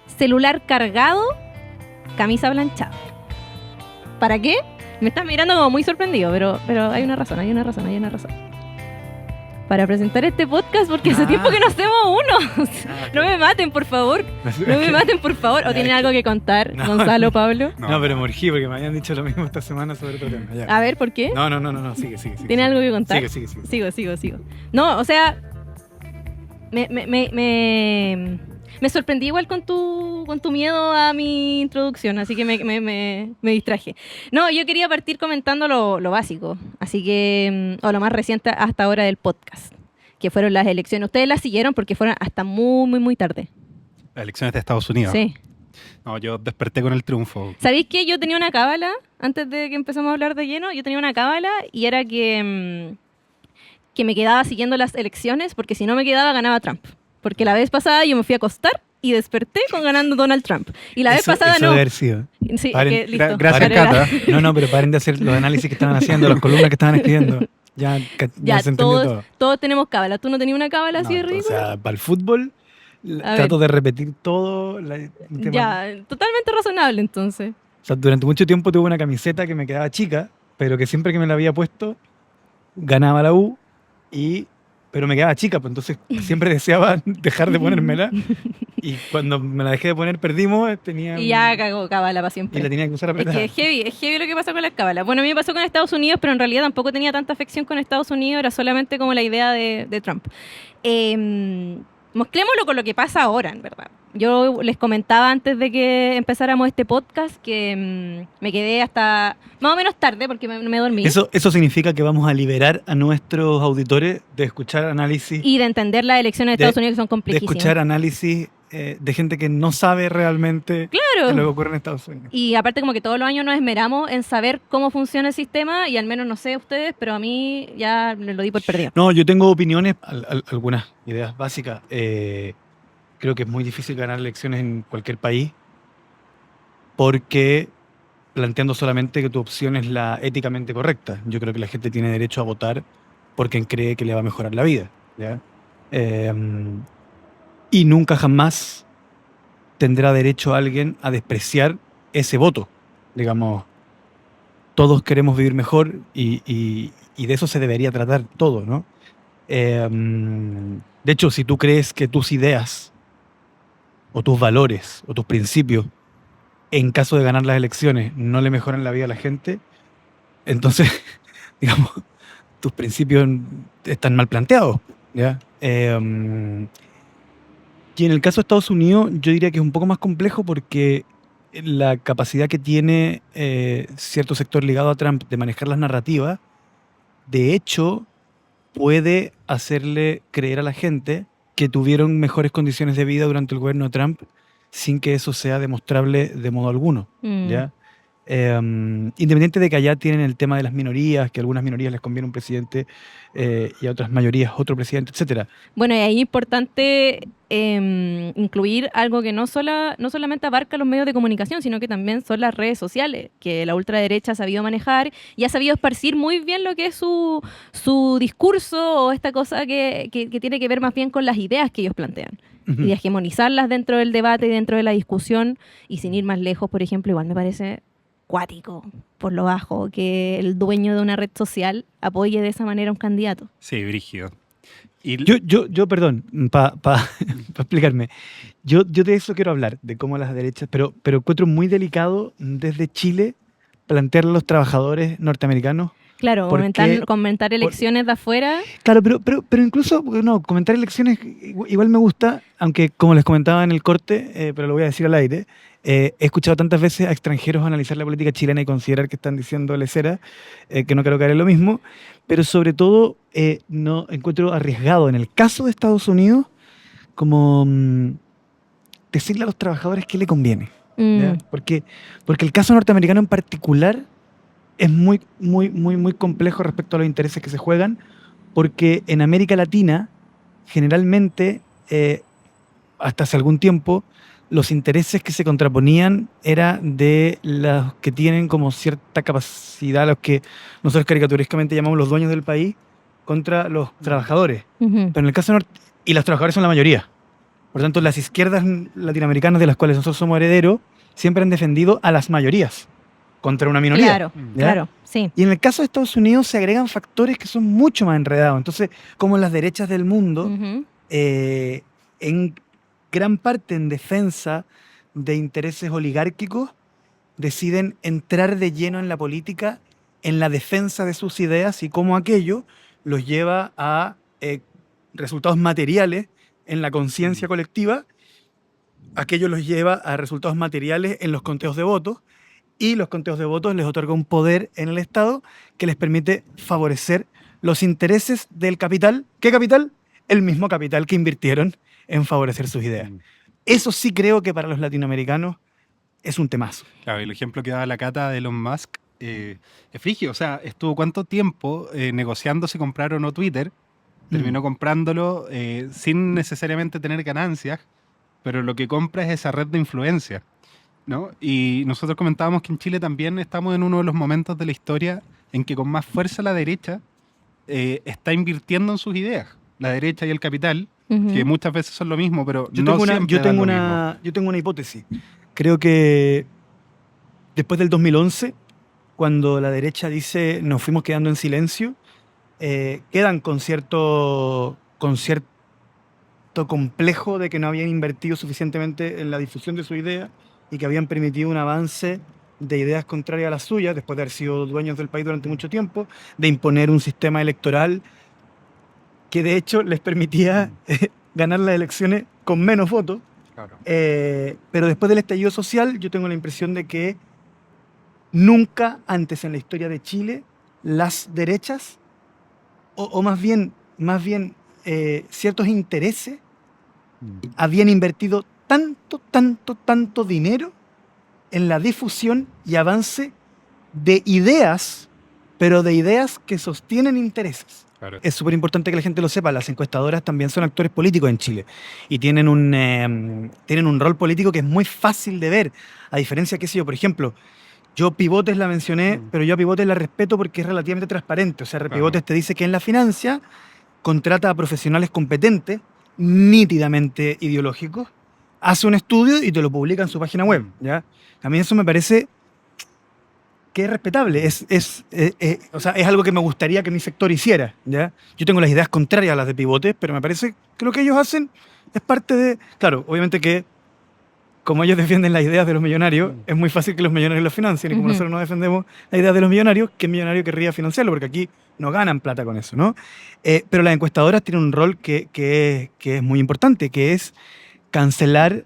celular cargado, camisa planchada. ¿Para qué? Me estás mirando como muy sorprendido, pero hay una razón. Para presentar este podcast, porque hace tiempo que no hacemos uno. No me maten, por favor. ¿O tienen algo que contar, Gonzalo, Pablo? No, pero me urgí porque me habían dicho lo mismo esta semana sobre otro tema. Ya. A ver, ¿por qué? No, sigue. ¿Tiene algo que contar? Sigue. Sigo. No, o sea, me sorprendí igual con tu miedo a mi introducción, así que me distraje. No, yo quería partir comentando lo básico, así que, o lo más reciente hasta ahora del podcast, que fueron las elecciones. Ustedes las siguieron porque fueron hasta muy tarde. Las elecciones de Estados Unidos. Sí. No, yo desperté con el triunfo. ¿Sabéis que yo tenía una cábala, antes de que empezamos a hablar de lleno, yo tenía una cábala y era que me quedaba siguiendo las elecciones, porque si no me quedaba ganaba Trump. Porque la vez pasada yo me fui a acostar y desperté con ganando Donald Trump. Y la vez pasada eso no. Debe haber sido. Sí, Paren, listo. Gracias, Cata. No, pero paren de hacer los análisis que estaban haciendo, las columnas que estaban escribiendo. Ya se entendió todo. Todos tenemos cábala. ¿Tú no tenías una cábala así de ridícula? O sea, para el fútbol trato de repetir todo. Ya, totalmente razonable entonces. O sea, durante mucho tiempo tuve una camiseta que me quedaba chica, pero que siempre que me la había puesto, ganaba la U, pero me quedaba chica, pues entonces siempre deseaba dejar de ponérmela. Y cuando me la dejé de poner, perdimos. Y ya cagó cábala para siempre. Y la tenía que usar apretada. Es heavy lo que pasó con las cábalas. Bueno, a mí me pasó con Estados Unidos, pero en realidad tampoco tenía tanta afección con Estados Unidos, era solamente como la idea de Trump. Mezclémoslo con lo que pasa ahora, en verdad. Yo les comentaba antes de que empezáramos este podcast que me quedé hasta más o menos tarde porque me dormí. Eso significa que vamos a liberar a nuestros auditores de escuchar análisis. Y de entender las elecciones de Estados Unidos, que son complejísimas. De escuchar análisis de gente que no sabe realmente lo que ocurre en Estados Unidos. Y aparte como que todos los años nos esmeramos en saber cómo funciona el sistema y al menos no sé ustedes, pero a mí ya lo di por perdido. No, yo tengo opiniones, algunas ideas básicas. Creo que es muy difícil ganar elecciones en cualquier país porque planteando solamente que tu opción es la éticamente correcta. Yo creo que la gente tiene derecho a votar por quien cree que le va a mejorar la vida, ¿ya? Y nunca jamás tendrá derecho alguien a despreciar ese voto. Digamos, todos queremos vivir mejor y de eso se debería tratar todo, ¿no? De hecho, si tú crees que tus ideas o tus valores o tus principios, en caso de ganar las elecciones, no le mejoran la vida a la gente, entonces, digamos, tus principios están mal planteados, ¿ya? Y en el caso de Estados Unidos, yo diría que es un poco más complejo porque la capacidad que tiene cierto sector ligado a Trump de manejar las narrativas, de hecho, puede hacerle creer a la gente que tuvieron mejores condiciones de vida durante el gobierno de Trump sin que eso sea demostrable de modo alguno, ¿ya? Independiente de que allá tienen el tema de las minorías, que a algunas minorías les conviene un presidente y a otras mayorías otro presidente, etcétera. Bueno, y ahí es importante incluir algo que no solamente abarca los medios de comunicación, sino que también son las redes sociales, que la ultraderecha ha sabido manejar y ha sabido esparcir muy bien lo que es su discurso o esta cosa que tiene que ver más bien con las ideas que ellos plantean. Y de hegemonizarlas dentro del debate y dentro de la discusión, y sin ir más lejos, por ejemplo, igual me parece cuático, por lo bajo, que el dueño de una red social apoye de esa manera a un candidato. Sí, brígido. Y Yo perdón, para explicarme, yo de eso quiero hablar, de cómo las derechas, pero encuentro muy delicado desde Chile plantearle a los trabajadores norteamericanos. Claro, comentar elecciones de afuera. Claro, pero incluso, no, comentar elecciones igual me gusta, aunque como les comentaba en el corte, pero lo voy a decir al aire, he escuchado tantas veces a extranjeros analizar la política chilena y considerar que están diciendo lesera, que no quiero caer en lo mismo, pero sobre todo no encuentro arriesgado en el caso de Estados Unidos como decirle a los trabajadores qué le conviene. ¿Ya? Porque el caso norteamericano en particular es muy complejo respecto a los intereses que se juegan, porque en América Latina, generalmente, hasta hace algún tiempo, los intereses que se contraponían eran de los que tienen como cierta capacidad, los que nosotros caricaturísticamente llamamos los dueños del país, contra los trabajadores. Pero en el caso y los trabajadores son la mayoría. Por tanto, las izquierdas latinoamericanas de las cuales nosotros somos herederos siempre han defendido a las mayorías contra una minoría. Claro, ¿ya? claro, sí. Y en el caso de Estados Unidos se agregan factores que son mucho más enredados. Entonces, como las derechas del mundo, Ujú. en gran parte en defensa de intereses oligárquicos, deciden entrar de lleno en la política, en la defensa de sus ideas y cómo aquello los lleva a resultados materiales en la conciencia colectiva, aquello los lleva a resultados materiales en los conteos de votos, y los conteos de votos les otorga un poder en el Estado que les permite favorecer los intereses del capital. ¿Qué capital? El mismo capital que invirtieron en favorecer sus ideas. Eso sí creo que para los latinoamericanos es un temazo. Claro, y el ejemplo que daba la Cata de Elon Musk es frigio. O sea, estuvo cuánto tiempo negociando si comprar o no Twitter. Terminó comprándolo sin necesariamente tener ganancias, pero lo que compra es esa red de influencia, ¿no? Y nosotros comentábamos que en Chile también estamos en uno de los momentos de la historia en que con más fuerza la derecha está invirtiendo en sus ideas. La derecha y el capital, Ujú. que muchas veces son lo mismo, pero Yo no tengo siempre dan lo mismo. yo tengo una hipótesis. Creo que después del 2011, cuando la derecha dice nos fuimos quedando en silencio, quedan con cierto complejo de que no habían invertido suficientemente en la difusión de su idea y que habían permitido un avance de ideas contrarias a las suyas, después de haber sido dueños del país durante mucho tiempo, de imponer un sistema electoral que de hecho les permitía ganar las elecciones con menos votos. Claro. Pero después del estallido social, yo tengo la impresión de que nunca antes en la historia de Chile las derechas, o más bien ciertos intereses, habían invertido tanto dinero en la difusión y avance de ideas, pero de ideas que sostienen intereses. Claro. Es súper importante que la gente lo sepa. Las encuestadoras también son actores políticos en Chile y tienen un rol político que es muy fácil de ver, a diferencia, qué sé yo, por ejemplo, yo Pivotes la mencioné, pero yo a Pivotes la respeto porque es relativamente transparente. O sea, Pivotes te dice que en la financia contrata a profesionales competentes, nítidamente ideológicos, hace un estudio y te lo publica en su página web, ¿ya? A mí eso me parece que es respetable, o sea, es algo que me gustaría que mi sector hiciera, ¿ya? Yo tengo las ideas contrarias a las de Pivotes, pero me parece que lo que ellos hacen es parte de... Claro, obviamente que como ellos defienden las ideas de los millonarios, es muy fácil que los millonarios los financien, y como nosotros no defendemos las ideas de los millonarios, ¿qué millonario querría financiarlo? Porque aquí no ganan plata con eso, ¿no? Pero las encuestadoras tienen un rol que es muy importante, que es cancelar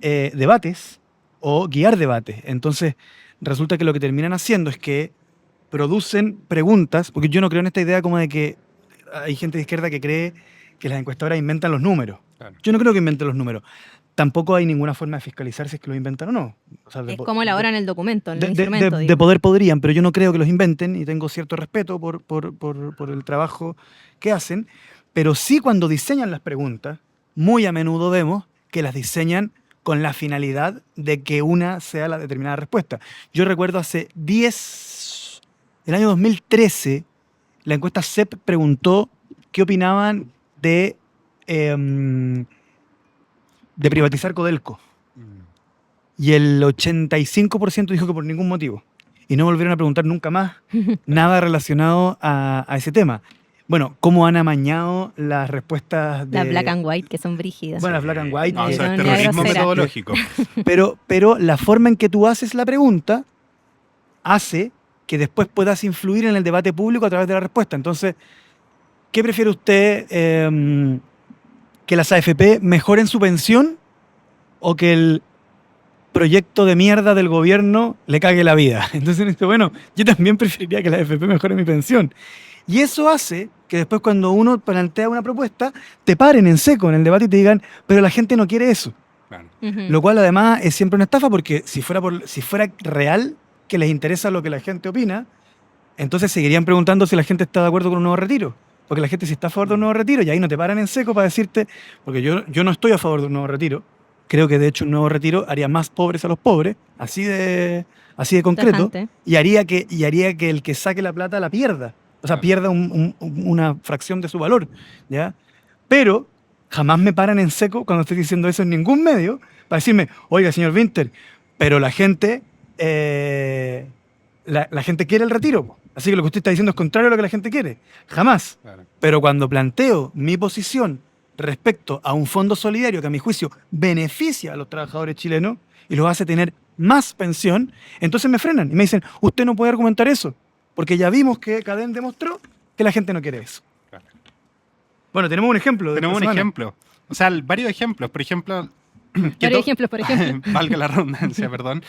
debates o guiar debates. Entonces, resulta que lo que terminan haciendo es que producen preguntas, porque yo no creo en esta idea como de que hay gente de izquierda que cree que las encuestadoras inventan los números. Claro. Yo no creo que inventen los números. Tampoco hay ninguna forma de fiscalizar si es que los inventan o no. O sea, Es como elaboran el documento, el de instrumento. poder podrían, pero yo no creo que los inventen y tengo cierto respeto por el trabajo que hacen. Pero sí, cuando diseñan las preguntas, muy a menudo vemos que las diseñan con la finalidad de que una sea la determinada respuesta. Yo recuerdo el año 2013, la encuesta CEP preguntó qué opinaban de privatizar Codelco. Y el 85% dijo que por ningún motivo. Y no volvieron a preguntar nunca más nada relacionado a ese tema. Bueno, ¿cómo han amañado las respuestas de... Las black and white, que son brígidas. Bueno, las black and white. No, eso son es ya terrorismo groseras. metodológico. Pero la forma en que tú haces la pregunta hace que después puedas influir en el debate público a través de la respuesta. Entonces, ¿qué prefiere usted? ¿Que las AFP mejoren su pensión o que el proyecto de mierda del gobierno le cague la vida? Entonces dice, bueno, yo también preferiría que la AFP mejore mi pensión. Y eso hace que después cuando uno plantea una propuesta, te paren en seco en el debate y te digan, pero la gente no quiere eso. Claro. Lo cual además es siempre una estafa porque si fuera real que les interesa lo que la gente opina, entonces seguirían preguntando si la gente está de acuerdo con un nuevo retiro. Porque la gente si está a favor de un nuevo retiro y ahí no te paran en seco para decirte, porque yo no estoy a favor de un nuevo retiro. Creo que de hecho un nuevo retiro haría más pobres a los pobres, así de concreto, Tajante. y haría que el que saque la plata la pierda. O sea, Claro. pierda una fracción de su valor, ¿ya? Pero Jamás me paran en seco cuando estoy diciendo eso en ningún medio para decirme, oiga, señor Winter, pero la gente quiere el retiro, po. Así que lo que usted está diciendo es contrario a lo que la gente quiere. Jamás. Claro. Pero cuando planteo mi posición respecto a un fondo solidario que a mi juicio beneficia a los trabajadores chilenos y los hace tener más pensión, entonces me frenan y me dicen, usted no puede argumentar eso, porque ya vimos que Cadem demostró que la gente no quiere eso. Claro. Bueno, tenemos un ejemplo. Tenemos un ejemplo. O sea, varios ejemplos. Por ejemplo... Varios ejemplos, por ejemplo. Valga la redundancia, perdón.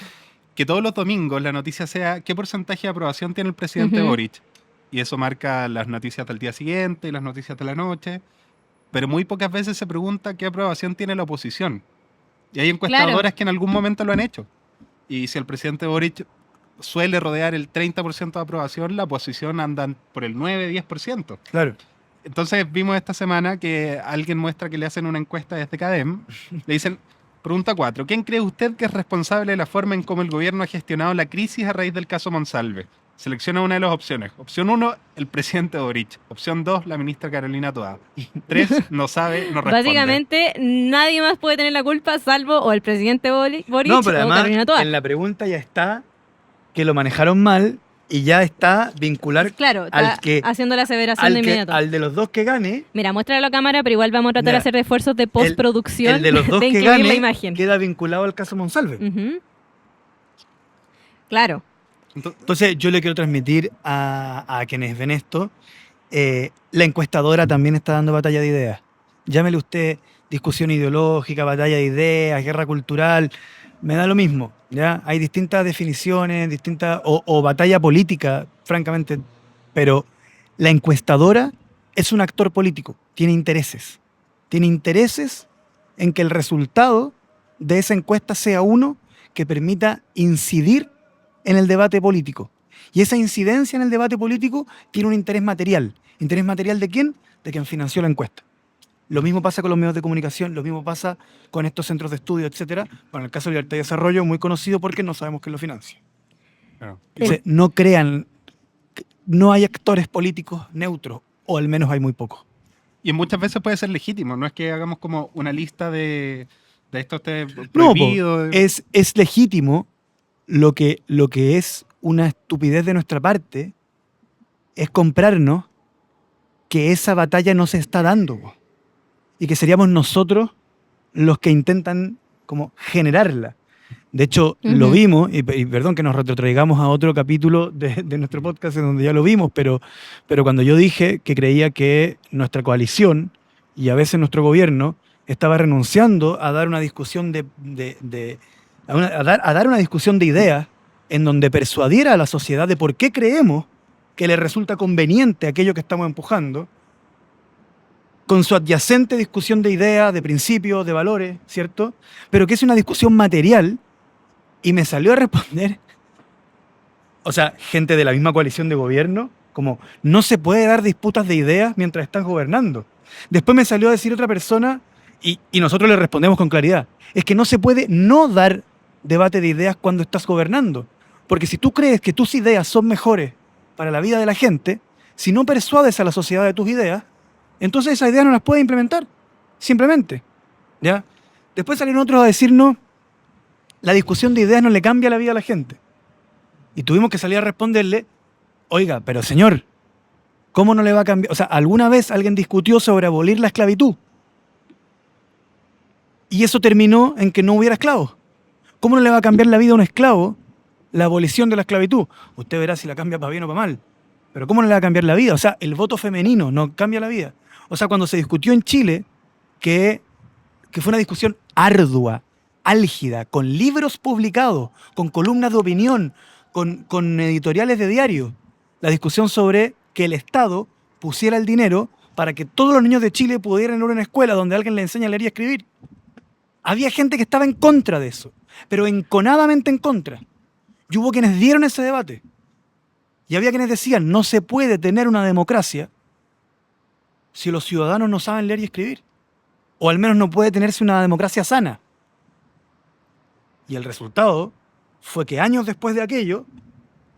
Que todos los domingos la noticia sea qué porcentaje de aprobación tiene el presidente Ujú. Boric. Y eso marca las noticias del día siguiente y las noticias de la noche. Pero muy pocas veces se pregunta qué aprobación tiene la oposición. Y hay encuestadoras Claro. que en algún momento lo han hecho. Y si el presidente Boric suele rodear el 30% de aprobación, la oposición anda por el 9-10%. Claro. Entonces vimos esta semana que alguien muestra que le hacen una encuesta desde Cadem. Le dicen, pregunta 4, ¿quién cree usted que es responsable de la forma en cómo el gobierno ha gestionado la crisis a raíz del caso Monsalve? Selecciona una de las opciones. Opción 1, el presidente Boric. Opción 2, la ministra Carolina Toá. 3, no sabe, no responde. Básicamente, nadie más puede tener la culpa salvo o el presidente Boric No, pero o además Carolina Toá. en la pregunta ya está que lo manejaron mal y ya está vincular Claro, al está que haciendo la aseveración de inmediato. al de los dos que gane. Mira, muéstralo a la cámara, pero igual vamos a tratar de Mira, hacer esfuerzos de postproducción El de los dos de que incluir la gane imagen. queda vinculado al caso Monsalve. Ujú. Claro. Entonces yo le quiero transmitir a quienes ven esto, la encuestadora también está dando batalla de ideas. Llámele usted discusión ideológica, batalla de ideas, guerra cultural, me da lo mismo, ¿ya? Hay distintas definiciones, o batalla política, francamente, pero la encuestadora es un actor político, tiene intereses. Tiene intereses en que el resultado de esa encuesta sea uno que permita incidir en el debate político. Y esa incidencia en el debate político tiene un interés material. ¿Interés material de quién? De quien financió la encuesta. Lo mismo pasa con los medios de comunicación, lo mismo pasa con estos centros de estudio, etcétera. Bueno, en el caso de Libertad y Desarrollo, muy conocido porque no sabemos quién lo financia. Claro. Entonces, no crean, no hay actores políticos neutros, o al menos hay muy pocos. Y muchas veces puede ser legítimo. No es que hagamos como una lista de esto esté No, prohibido. es legítimo. Lo que es una estupidez de nuestra parte es comprarnos que esa batalla no se está dando, po. Y que seríamos nosotros los que intentan como generarla. De hecho, lo Ujú. vimos, y perdón que nos retrotraigamos a otro capítulo de nuestro podcast en donde ya lo vimos, pero cuando yo dije que creía que nuestra coalición y a veces nuestro gobierno estaba renunciando a dar una discusión a dar una discusión de ideas en donde persuadiera a la sociedad de por qué creemos que le resulta conveniente aquello que estamos empujando, con su adyacente discusión de ideas, de principios, de valores, ¿cierto? Pero que es una discusión material, y me salió a responder, o sea, gente de la misma coalición de gobierno, como no se puede dar disputas de ideas mientras estás gobernando. Después me salió a decir otra persona, y nosotros le respondemos con claridad, es que no se puede no dar debate de ideas cuando estás gobernando. Porque si tú crees que tus ideas son mejores para la vida de la gente, si no persuades a la sociedad de tus ideas, entonces esas ideas no las puedes implementar. Simplemente. ¿Ya? Después salieron otros a decirnos, la discusión de ideas no le cambia la vida a la gente. Y tuvimos que salir a responderle, oiga, pero señor, ¿cómo no le va a cambiar? O sea, ¿alguna vez alguien discutió sobre abolir la esclavitud? Y eso terminó en que no hubiera esclavos. ¿Cómo no le va a cambiar la vida a un esclavo la abolición de la esclavitud? Usted verá si la cambia para bien o para mal. Pero ¿cómo no le va a cambiar la vida? O sea, el voto femenino no cambia la vida. O sea, cuando se discutió en Chile, que fue una discusión ardua, álgida, con libros publicados, con columnas de opinión, con editoriales de diario, la discusión sobre que el Estado pusiera el dinero para que todos los niños de Chile pudieran ir a una escuela donde alguien les enseña a leer y a escribir. Había gente que estaba en contra de eso, pero enconadamente en contra. Y hubo quienes dieron ese debate. Y había quienes decían, no se puede tener una democracia si los ciudadanos no saben leer y escribir. O al menos no puede tenerse una democracia sana. Y el resultado fue que años después de aquello,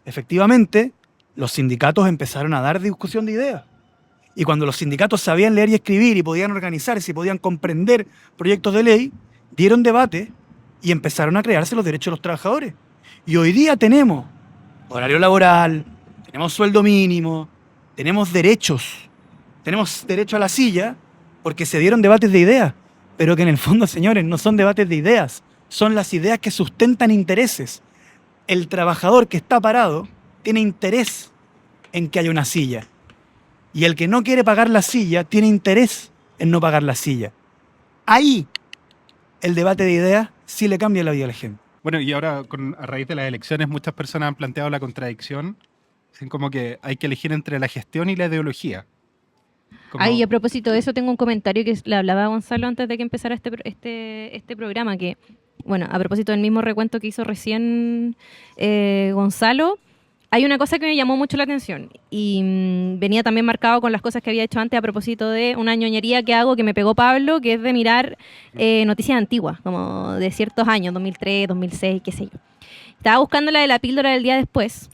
efectivamente, los sindicatos empezaron a dar discusión de ideas. Y cuando los sindicatos sabían leer y escribir y podían organizarse y podían comprender proyectos de ley, dieron debate y empezaron a crearse los derechos de los trabajadores. Y hoy día tenemos horario laboral, tenemos sueldo mínimo, tenemos derecho a la silla, porque se dieron debates de ideas, pero que en el fondo, señores, no son debates de ideas, son las ideas que sustentan intereses. El trabajador que está parado tiene interés en que haya una silla. Y el que no quiere pagar la silla tiene interés en no pagar la silla. Ahí el debate de ideas sí le cambia la vida a la gente. Bueno, y ahora a raíz de las elecciones muchas personas han planteado la contradicción. Dicen como que hay que elegir entre la gestión y la ideología. Como- Ay, a propósito de eso, tengo un comentario que le hablaba a Gonzalo antes de que empezara este programa, que, bueno, a propósito del mismo recuento que hizo recién Gonzalo, hay una cosa que me llamó mucho la atención y venía también marcado con las cosas que había hecho antes a propósito de una ñoñería que hago que me pegó Pablo, que es de mirar noticias antiguas, como de ciertos años, 2003, 2006, qué sé yo. Estaba buscando la de la píldora del día después.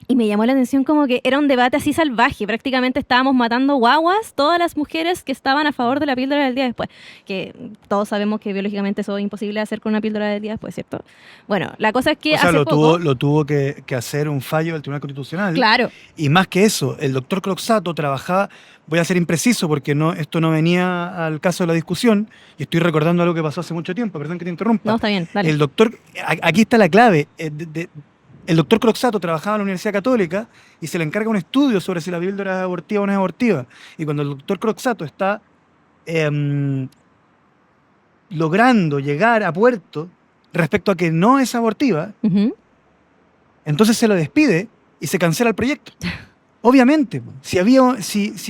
Y me llamó la atención como que era un debate así salvaje. Prácticamente estábamos matando guaguas, todas las mujeres que estaban a favor de la píldora del día después. Que todos sabemos que biológicamente eso es imposible de hacer con una píldora del día después, ¿cierto? Bueno, la cosa es que O sea, hace poco... lo tuvo que hacer un fallo del Tribunal Constitucional. Claro, Y más que eso, el doctor Croxato trabajaba, voy a ser impreciso porque esto no venía al caso de la discusión, y estoy recordando algo que pasó hace mucho tiempo, perdón que te interrumpa. no, está bien, dale. El doctor, aquí está la clave, el doctor Croxato trabajaba en la Universidad Católica y se le encarga un estudio sobre si la píldora es abortiva o no es abortiva. Y cuando el doctor Croxato está logrando llegar a puerto respecto a que no es abortiva, Ujú. entonces se lo despide y se cancela el proyecto. Obviamente, si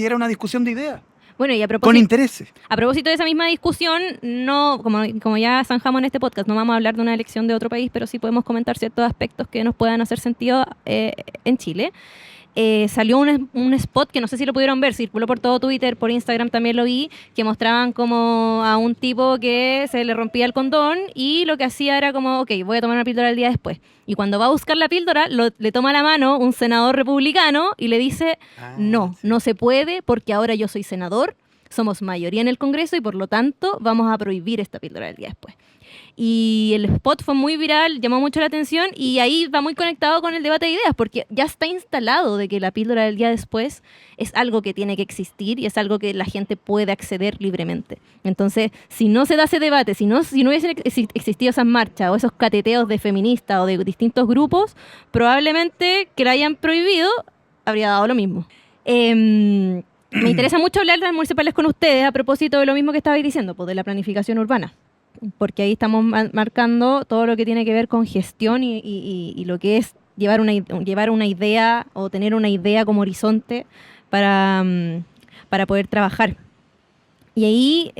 era una discusión de ideas, Bueno, y a con propósito... intereses. A propósito de esa misma discusión, no, como ya zanjamos en este podcast, no vamos a hablar de una elección de otro país, pero sí podemos comentar ciertos aspectos que nos puedan hacer sentido en Chile. Salió un spot que no sé si lo pudieron ver, circuló por todo Twitter, por Instagram también lo vi, que mostraban como a un tipo que se le rompía el condón y lo que hacía era como, ok, voy a tomar una píldora el día después. Y cuando va a buscar la píldora, le toma la mano un senador republicano y le dice, no, sí. no se puede porque ahora yo soy senador, somos mayoría en el Congreso y por lo tanto vamos a prohibir esta píldora del día después. Y el spot fue muy viral, llamó mucho la atención y ahí va muy conectado con el debate de ideas porque ya está instalado de que la píldora del día después es algo que tiene que existir y es algo que la gente puede acceder libremente. Entonces, si no se da ese debate, si no hubiesen existido esas marchas o esos cateteos de feministas o de distintos grupos, probablemente que la hayan prohibido habría dado lo mismo. Me interesa mucho hablar de las municipales con ustedes a propósito de lo mismo que estabais diciendo, pues de la planificación urbana. Porque ahí estamos marcando todo lo que tiene que ver con gestión y lo que es llevar una idea o tener una idea como horizonte para poder trabajar. Y ahí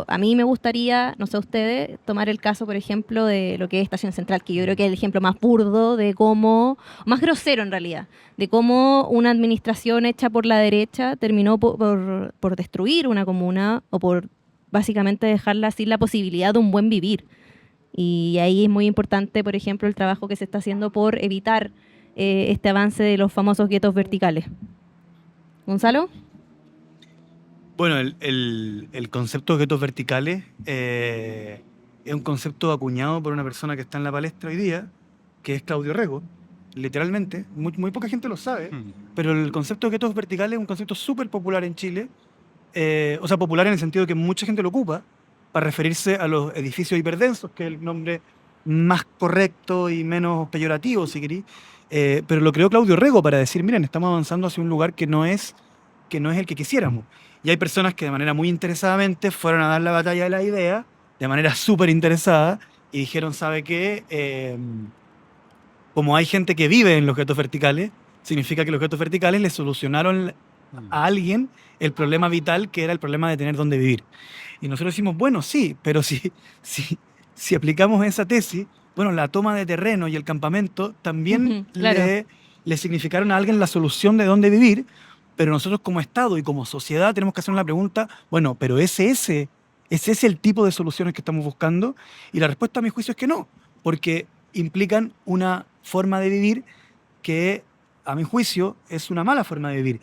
a mí me gustaría, no sé ustedes, tomar el caso, por ejemplo, de lo que es Estación Central, que yo creo que es el ejemplo más burdo de cómo, más grosero en realidad, de cómo una administración hecha por la derecha terminó por destruir una comuna o por básicamente dejarla sin la posibilidad de un buen vivir. Y ahí es muy importante, por ejemplo, el trabajo que se está haciendo por evitar este avance de los famosos guetos verticales. ¿Gonzalo? Bueno, el concepto de guetos verticales es un concepto acuñado por una persona que está en la palestra hoy día, que es Claudio Rego, literalmente. Muy poca gente lo sabe, pero el concepto de guetos verticales es un concepto súper popular en Chile. O sea, popular en el sentido de que mucha gente lo ocupa para referirse a los edificios hiperdensos, que es el nombre más correcto y menos peyorativo, si querí. Pero lo creó Claudio Rego para decir, miren, estamos avanzando hacia un lugar que no es el que quisiéramos. Y hay personas que de manera muy interesadamente fueron a dar la batalla de la idea, de manera súper interesada, y dijeron, ¿sabe qué? Como hay gente que vive en los guetos verticales, significa que los guetos verticales le solucionaron a alguien el problema vital, que era el problema de tener dónde vivir. Y nosotros decimos, bueno, sí, pero si aplicamos esa tesis, bueno, la toma de terreno y el campamento también claro. le significaron a alguien la solución de dónde vivir, pero nosotros como Estado y como sociedad tenemos que hacer una pregunta, bueno, pero ¿es ese el tipo de soluciones que estamos buscando? Y la respuesta a mi juicio es que no, porque implican una forma de vivir que a mi juicio, es una mala forma de vivir.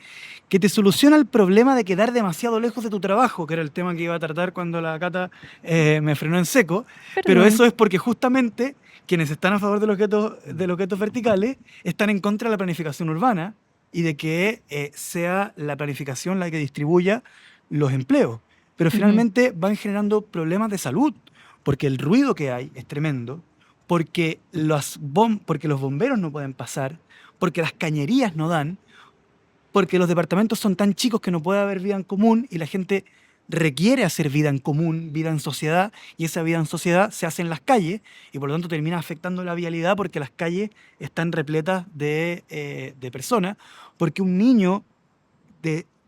Que te soluciona el problema de quedar demasiado lejos de tu trabajo, que era el tema que iba a tratar cuando la Cata me frenó en seco. Pero Perdón. eso es porque justamente quienes están a favor de los guetos verticales están en contra de la planificación urbana y de que sea la planificación la que distribuya los empleos. Pero finalmente van generando problemas de salud, porque el ruido que hay es tremendo, porque los bomberos no pueden pasar, porque las cañerías no dan, porque los departamentos son tan chicos que no puede haber vida en común y la gente requiere hacer vida en común, vida en sociedad, y esa vida en sociedad se hace en las calles y por lo tanto termina afectando la vialidad porque las calles están repletas de personas, porque un niño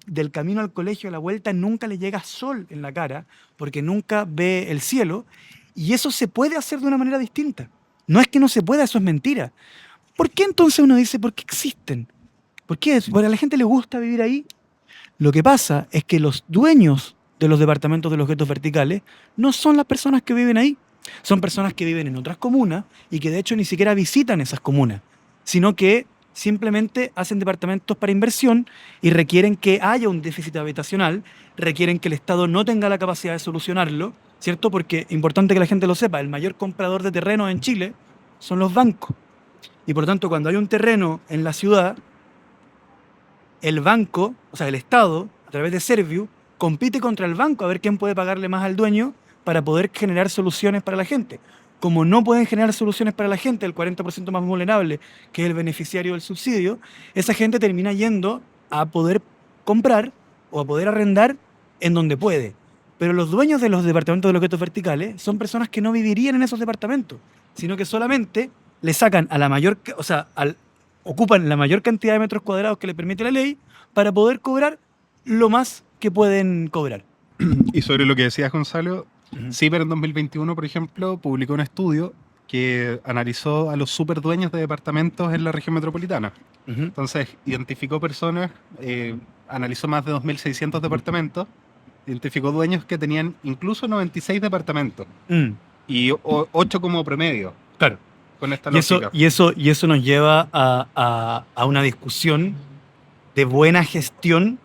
del camino al colegio a la vuelta nunca le llega sol en la cara, porque nunca ve el cielo, y eso se puede hacer de una manera distinta. No es que no se pueda, eso es mentira. ¿Por qué entonces uno dice, por qué existen? ¿Por qué? ¿Porque a la gente le gusta vivir ahí? Lo que pasa es que los dueños de los departamentos de los guetos verticales no son las personas que viven ahí. Son personas que viven en otras comunas y que de hecho ni siquiera visitan esas comunas, sino que simplemente hacen departamentos para inversión y requieren que haya un déficit habitacional, requieren que el Estado no tenga la capacidad de solucionarlo, ¿cierto? Porque, importante que la gente lo sepa, el mayor comprador de terrenos en Chile son los bancos. Y por lo tanto, cuando hay un terreno en la ciudad, el banco, o sea, el Estado, a través de Serviu, compite contra el banco a ver quién puede pagarle más al dueño para poder generar soluciones para la gente. Como no pueden generar soluciones para la gente, el 40% más vulnerable, que es el beneficiario del subsidio, esa gente termina yendo a poder comprar o a poder arrendar en donde puede. Pero los dueños de los departamentos de los guetos verticales son personas que no vivirían en esos departamentos, sino que solamente le sacan a la mayor, o sea, ocupan la mayor cantidad de metros cuadrados que le permite la ley para poder cobrar lo más que pueden cobrar. Y sobre lo que decías, Gonzalo, CIPER en 2021, por ejemplo, publicó un estudio que analizó a los superdueños de departamentos en la región metropolitana. Entonces, identificó personas, analizó más de 2.600 departamentos, identificó dueños que tenían incluso 96 departamentos y 8 como promedio. Claro. Con esta Y lógica. eso nos lleva a una discusión de buena gestión,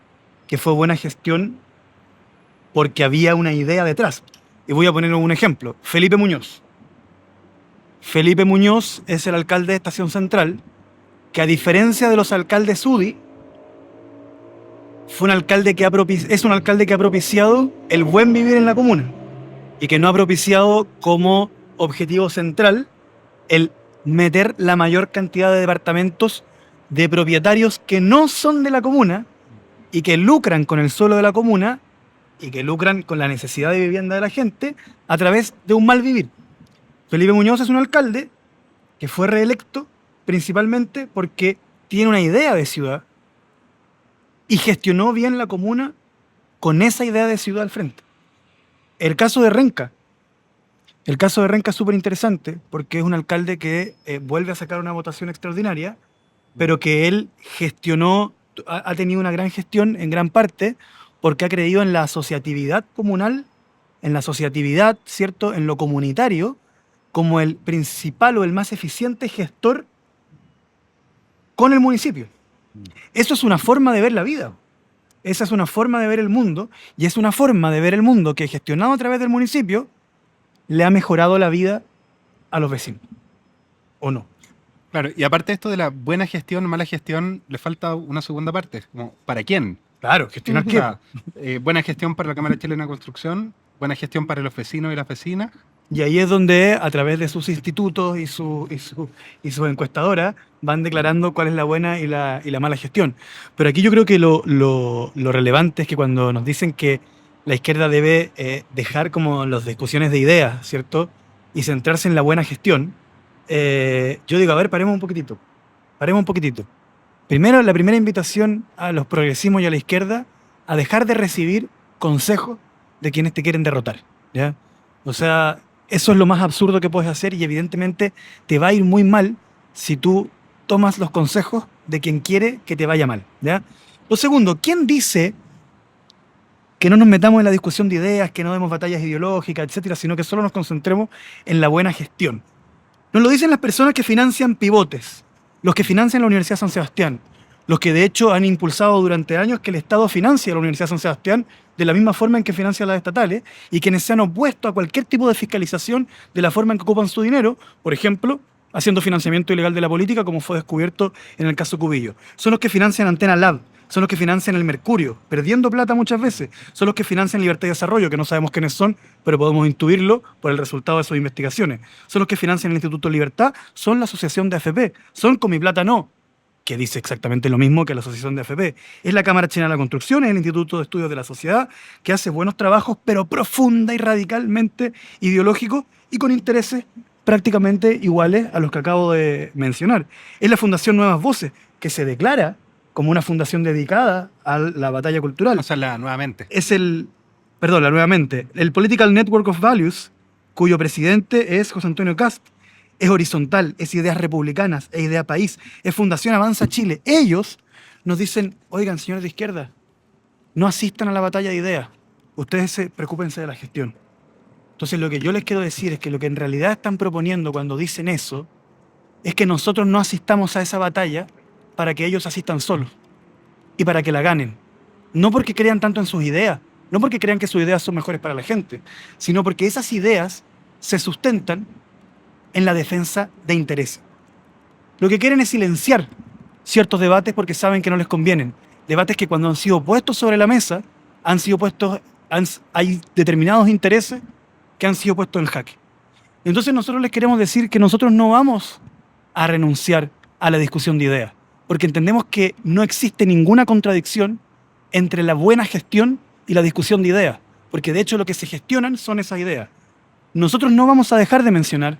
que fue buena gestión porque había una idea detrás. Y voy a poner un ejemplo. Felipe Muñoz. Felipe Muñoz es el alcalde de Estación Central, que a diferencia de los alcaldes UDI, es un alcalde que ha propiciado el buen vivir en la comuna y que no ha propiciado como objetivo central el meter la mayor cantidad de departamentos de propietarios que no son de la comuna y que lucran con el suelo de la comuna y que lucran con la necesidad de vivienda de la gente a través de un mal vivir. Felipe Muñoz es un alcalde que fue reelecto principalmente porque tiene una idea de ciudad y gestionó bien la comuna con esa idea de ciudad al frente. El caso de Renca es súper interesante porque es un alcalde que vuelve a sacar una votación extraordinaria, pero que él gestionó, ha tenido una gran gestión en gran parte porque ha creído en la asociatividad comunal, en la asociatividad, ¿cierto?, en lo comunitario, como el principal o el más eficiente gestor con el municipio. Eso es una forma de ver la vida. Esa es una forma de ver el mundo y es una forma de ver el mundo que, gestionado a través del municipio, le ha mejorado la vida a los vecinos. ¿O no? Claro, y aparte de esto de la buena gestión, mala gestión, le falta una segunda parte. Como, ¿para quién? Claro, gestionar O qué. sea, buena gestión para la Cámara Chilena de Construcción, buena gestión para los vecinos y las vecinas. Y ahí es donde, a través de sus institutos y sus encuestadoras, van declarando cuál es la buena y la mala gestión. Pero aquí yo creo que lo relevante es que cuando nos dicen que la izquierda debe dejar como las discusiones de ideas, ¿cierto?, y centrarse en la buena gestión, yo digo, a ver, paremos un poquitito. Primero, la primera invitación a los progresismos y a la izquierda a dejar de recibir consejos de quienes te quieren derrotar, ¿ya? O sea, eso es lo más absurdo que puedes hacer y evidentemente te va a ir muy mal si tú tomas los consejos de quien quiere que te vaya mal, ¿ya? Lo segundo, ¿quién dice que no nos metamos en la discusión de ideas, que no demos batallas ideológicas, etcétera, sino que solo nos concentremos en la buena gestión? Nos lo dicen las personas que financian pivotes. los que financian la Universidad San Sebastián, los que de hecho han impulsado durante años que el Estado financie a la Universidad San Sebastián de la misma forma en que financia las estatales, y quienes se han opuesto a cualquier tipo de fiscalización de la forma en que ocupan su dinero, por ejemplo, haciendo financiamiento ilegal de la política, como fue descubierto en el caso Cubillo. Son los que financian Antena Lab, son los que financian el Mercurio, perdiendo plata muchas veces, son los que financian Libertad y Desarrollo, que no sabemos quiénes son, pero podemos intuirlo por el resultado de sus investigaciones. Son los que financian el Instituto Libertad, son la asociación de AFP, son Con Mi Plata No, que dice exactamente lo mismo que la asociación de AFP. Es la Cámara Chilena de la Construcción, es el Instituto de Estudios de la Sociedad, que hace buenos trabajos, pero profunda y radicalmente ideológicos y con intereses prácticamente iguales a los que acabo de mencionar. Es la Fundación Nuevas Voces, que se declara como una fundación dedicada a la batalla cultural. O sea, nuevamente. Es el Political Network of Values, cuyo presidente es José Antonio Kast. Es horizontal, es ideas republicanas, es idea país, es Fundación Avanza Chile. Ellos nos dicen, oigan, señores de izquierda, no asistan a la batalla de ideas, ustedes preocúpense de la gestión. Entonces lo que yo les quiero decir es que lo que en realidad están proponiendo cuando dicen eso es que nosotros no asistamos a esa batalla para que ellos asistan solos y para que la ganen. No porque crean tanto en sus ideas, no porque crean que sus ideas son mejores para la gente, sino porque esas ideas se sustentan en la defensa de intereses. Lo que quieren es silenciar ciertos debates porque saben que no les convienen. Debates que cuando han sido puestos sobre la mesa, hay determinados intereses que han sido puestos en jaque. Entonces nosotros les queremos decir que nosotros no vamos a renunciar a la discusión de ideas, porque entendemos que no existe ninguna contradicción entre la buena gestión y la discusión de ideas, porque de hecho lo que se gestionan son esas ideas. Nosotros no vamos a dejar de mencionar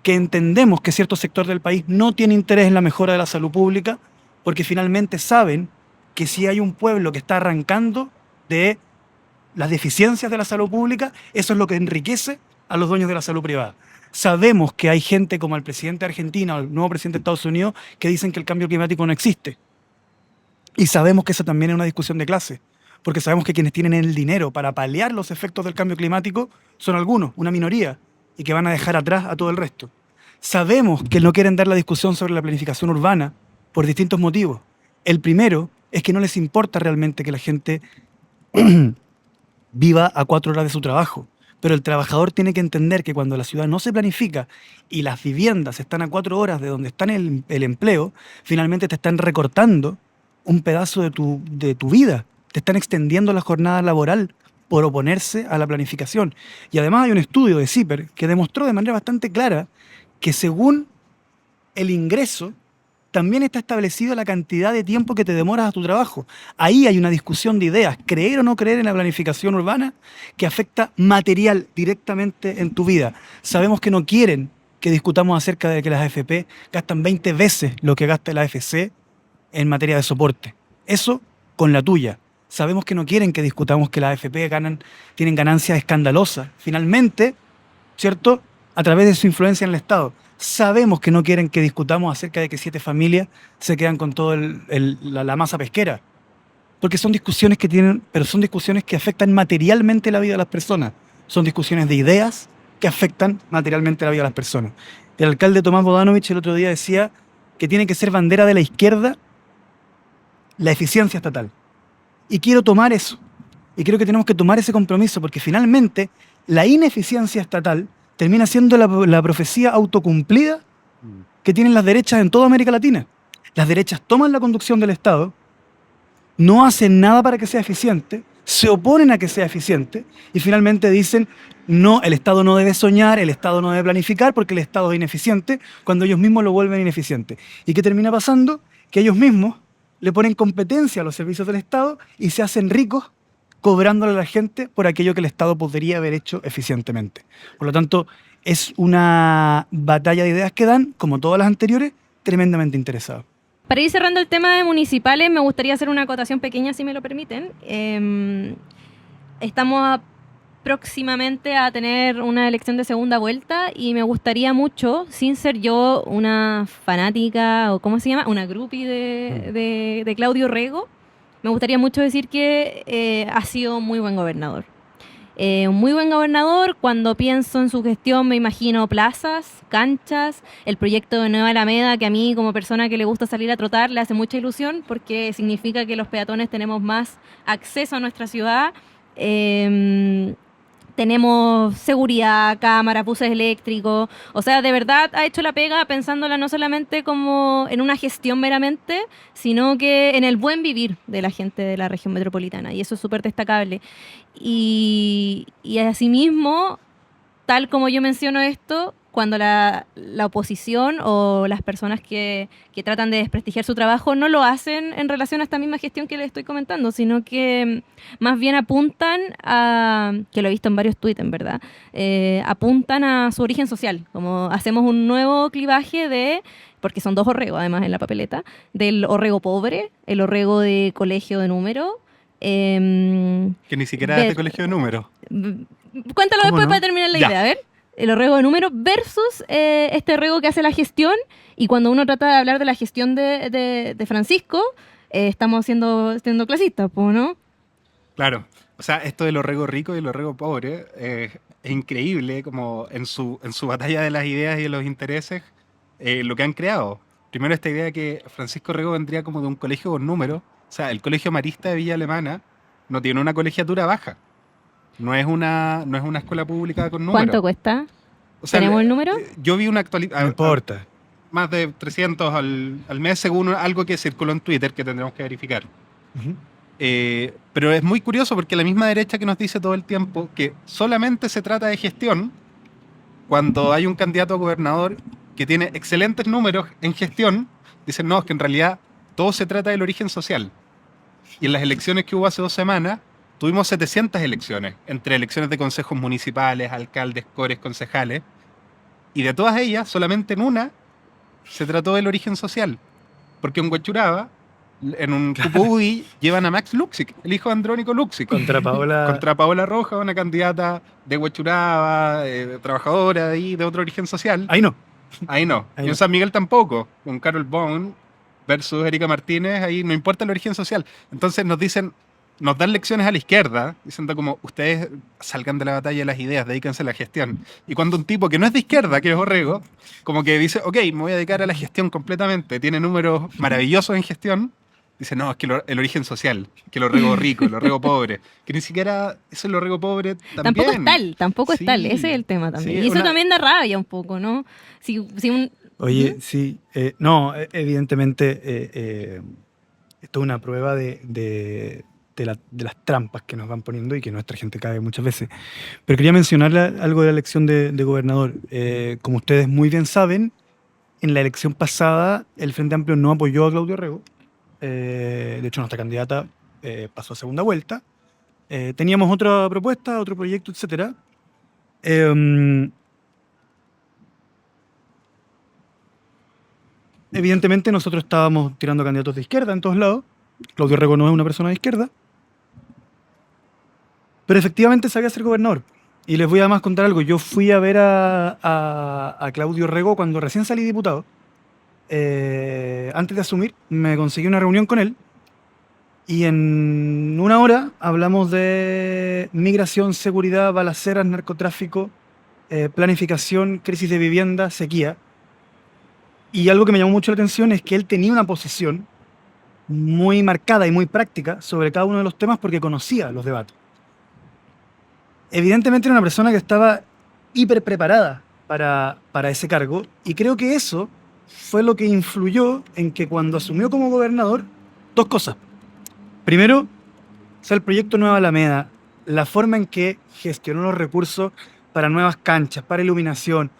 que entendemos que cierto sector del país no tiene interés en la mejora de la salud pública, porque finalmente saben que si hay un pueblo que está arrancando de las deficiencias de la salud pública, eso es lo que enriquece a los dueños de la salud privada. Sabemos que hay gente como el presidente de Argentina o el nuevo presidente de Estados Unidos que dicen que el cambio climático no existe. Y sabemos que esa también es una discusión de clase, porque sabemos que quienes tienen el dinero para paliar los efectos del cambio climático son algunos, una minoría, y que van a dejar atrás a todo el resto. Sabemos que no quieren dar la discusión sobre la planificación urbana por distintos motivos. El primero es que no les importa realmente que la gente viva a 4 horas de su trabajo. Pero el trabajador tiene que entender que cuando la ciudad no se planifica y las viviendas están a 4 horas de donde está el empleo, finalmente te están recortando un pedazo de tu vida. Te están extendiendo la jornada laboral por oponerse a la planificación. Y además hay un estudio de CIPER que demostró de manera bastante clara que según el ingreso, también está establecido la cantidad de tiempo que te demoras a tu trabajo. Ahí hay una discusión de ideas, creer o no creer en la planificación urbana, que afecta material directamente en tu vida. Sabemos que no quieren que discutamos acerca de que las AFP gastan 20 veces lo que gasta la AFC en materia de soporte. Eso con la tuya. Sabemos que no quieren que discutamos que las AFP tienen ganancias escandalosas, finalmente, ¿cierto?, a través de su influencia en el Estado. Sabemos que no quieren que discutamos acerca de que 7 familias se quedan con toda la masa pesquera. Porque son discusiones pero son discusiones que afectan materialmente la vida de las personas. Son discusiones de ideas que afectan materialmente la vida de las personas. El alcalde Tomás Bodanovich el otro día decía que tiene que ser bandera de la izquierda la eficiencia estatal. Y quiero tomar eso. Y creo que tenemos que tomar ese compromiso, porque finalmente la ineficiencia estatal termina siendo la profecía autocumplida que tienen las derechas en toda América Latina. Las derechas toman la conducción del Estado, no hacen nada para que sea eficiente, se oponen a que sea eficiente y finalmente dicen, no, el Estado no debe soñar, el Estado no debe planificar porque el Estado es ineficiente, cuando ellos mismos lo vuelven ineficiente. ¿Y qué termina pasando? Que ellos mismos le ponen competencia a los servicios del Estado y se hacen ricos cobrándole a la gente por aquello que el Estado podría haber hecho eficientemente. Por lo tanto, es una batalla de ideas que dan, como todas las anteriores, tremendamente interesados. Para ir cerrando el tema de municipales, me gustaría hacer una acotación pequeña, si me lo permiten. Estamos próximamente a tener una elección de segunda vuelta y me gustaría mucho, sin ser yo una fanática o ¿cómo se llama? Una groupie de Claudio Rego, me gustaría mucho decir que ha sido muy buen gobernador. Un muy buen gobernador. Cuando pienso en su gestión me imagino plazas, canchas, el proyecto de Nueva Alameda, que a mí como persona que le gusta salir a trotar le hace mucha ilusión porque significa que los peatones tenemos más acceso a nuestra ciudad. Eh, Tenemos seguridad, cámaras, buses eléctricos. O sea, de verdad ha hecho la pega pensándola no solamente como en una gestión meramente, sino que en el buen vivir de la gente de la región metropolitana. Y eso es súper destacable. Y asimismo, tal como yo menciono esto, cuando la oposición o las personas que tratan de desprestigiar su trabajo no lo hacen en relación a esta misma gestión que les estoy comentando, sino que más bien apuntan a, que lo he visto en varios tweets, en verdad, apuntan a su origen social, como hacemos un nuevo clivaje de, porque son dos orregos además en la papeleta, del orrego pobre, el orrego de colegio de número. Que ni siquiera es de colegio de números. Cuéntalo ¿Cómo después no? para terminar la Ya. idea, a ver. El orrego de números versus este orrego que hace la gestión. Y cuando uno trata de hablar de la gestión de Francisco, estamos siendo clasistas, po, ¿no? Claro. O sea, esto del orrego rico y el orrego pobre es increíble como en su batalla de las ideas y de los intereses lo que han creado. Primero esta idea de que Francisco Orrego vendría como de un colegio con números. O sea, el Colegio Marista de Villa Alemana no tiene una colegiatura baja. No es una escuela pública con números. ¿Cuánto cuesta? O sea, ¿Tenemos el número? yo vi una No actualización. importa. Más de 300 al mes según algo que circuló en Twitter que tendremos que verificar. Ujú. Pero es muy curioso porque la misma derecha que nos dice todo el tiempo que solamente se trata de gestión, cuando hay un candidato a gobernador que tiene excelentes números en gestión, dicen no, es que en realidad todo se trata del origen social. Y en las elecciones que hubo hace 2 semanas, tuvimos 700 elecciones, entre elecciones de consejos municipales, alcaldes, cores, concejales, y de todas ellas, solamente en una se trató del origen social. Porque en Huachuraba, en un Cupudi, llevan a Max Luxic, el hijo de Andrónico Luxic. Contra Paola. Contra Paola Roja, una candidata de Huachuraba, trabajadora de ahí, de otro origen social. Ahí no. Ahí no. Ahí Y en no. San Miguel tampoco. Con Carol Bone versus Erika Martínez, ahí no importa el origen social. Entonces nos dicen, nos dan lecciones a la izquierda, diciendo como, ustedes salgan de la batalla de las ideas, dedíquense a la gestión. Y cuando un tipo que no es de izquierda, que es Orrego, como que dice, ok, me voy a dedicar a la gestión completamente, tiene números maravillosos en gestión, dice, no, es que el origen social, que el Orrego rico, el Orrego pobre, que ni siquiera es el Orrego pobre también. Tampoco es Sí, tal, ese es el tema también. sí, Y eso una- también da rabia un poco, ¿no? Si Oye, sí. No, evidentemente, esto es una prueba de las trampas que nos van poniendo y que nuestra gente cae muchas veces. Pero quería mencionar algo de la elección de gobernador. Como ustedes muy bien saben, en la elección pasada el Frente Amplio no apoyó a Claudio Rego. De hecho, nuestra candidata pasó a segunda vuelta. Teníamos otra propuesta, otro proyecto, etc. Evidentemente nosotros estábamos tirando candidatos de izquierda en todos lados. Claudio Rego no es una persona de izquierda. Pero efectivamente sabía ser gobernador. Y les voy a además contar algo. Yo fui a ver a Claudio Rego cuando recién salí diputado. Antes de asumir, me conseguí una reunión con él. Y en una hora hablamos de migración, seguridad, balaceras, narcotráfico, planificación, crisis de vivienda, sequía. Y algo que me llamó mucho la atención es que él tenía una posición muy marcada y muy práctica sobre cada uno de los temas porque conocía los debates. Evidentemente era una persona que estaba hiper preparada para ese cargo y creo que eso fue lo que influyó en que cuando asumió como gobernador, dos cosas. Primero, o sea, el proyecto Nueva Alameda, la forma en que gestionó los recursos para nuevas canchas, para iluminación,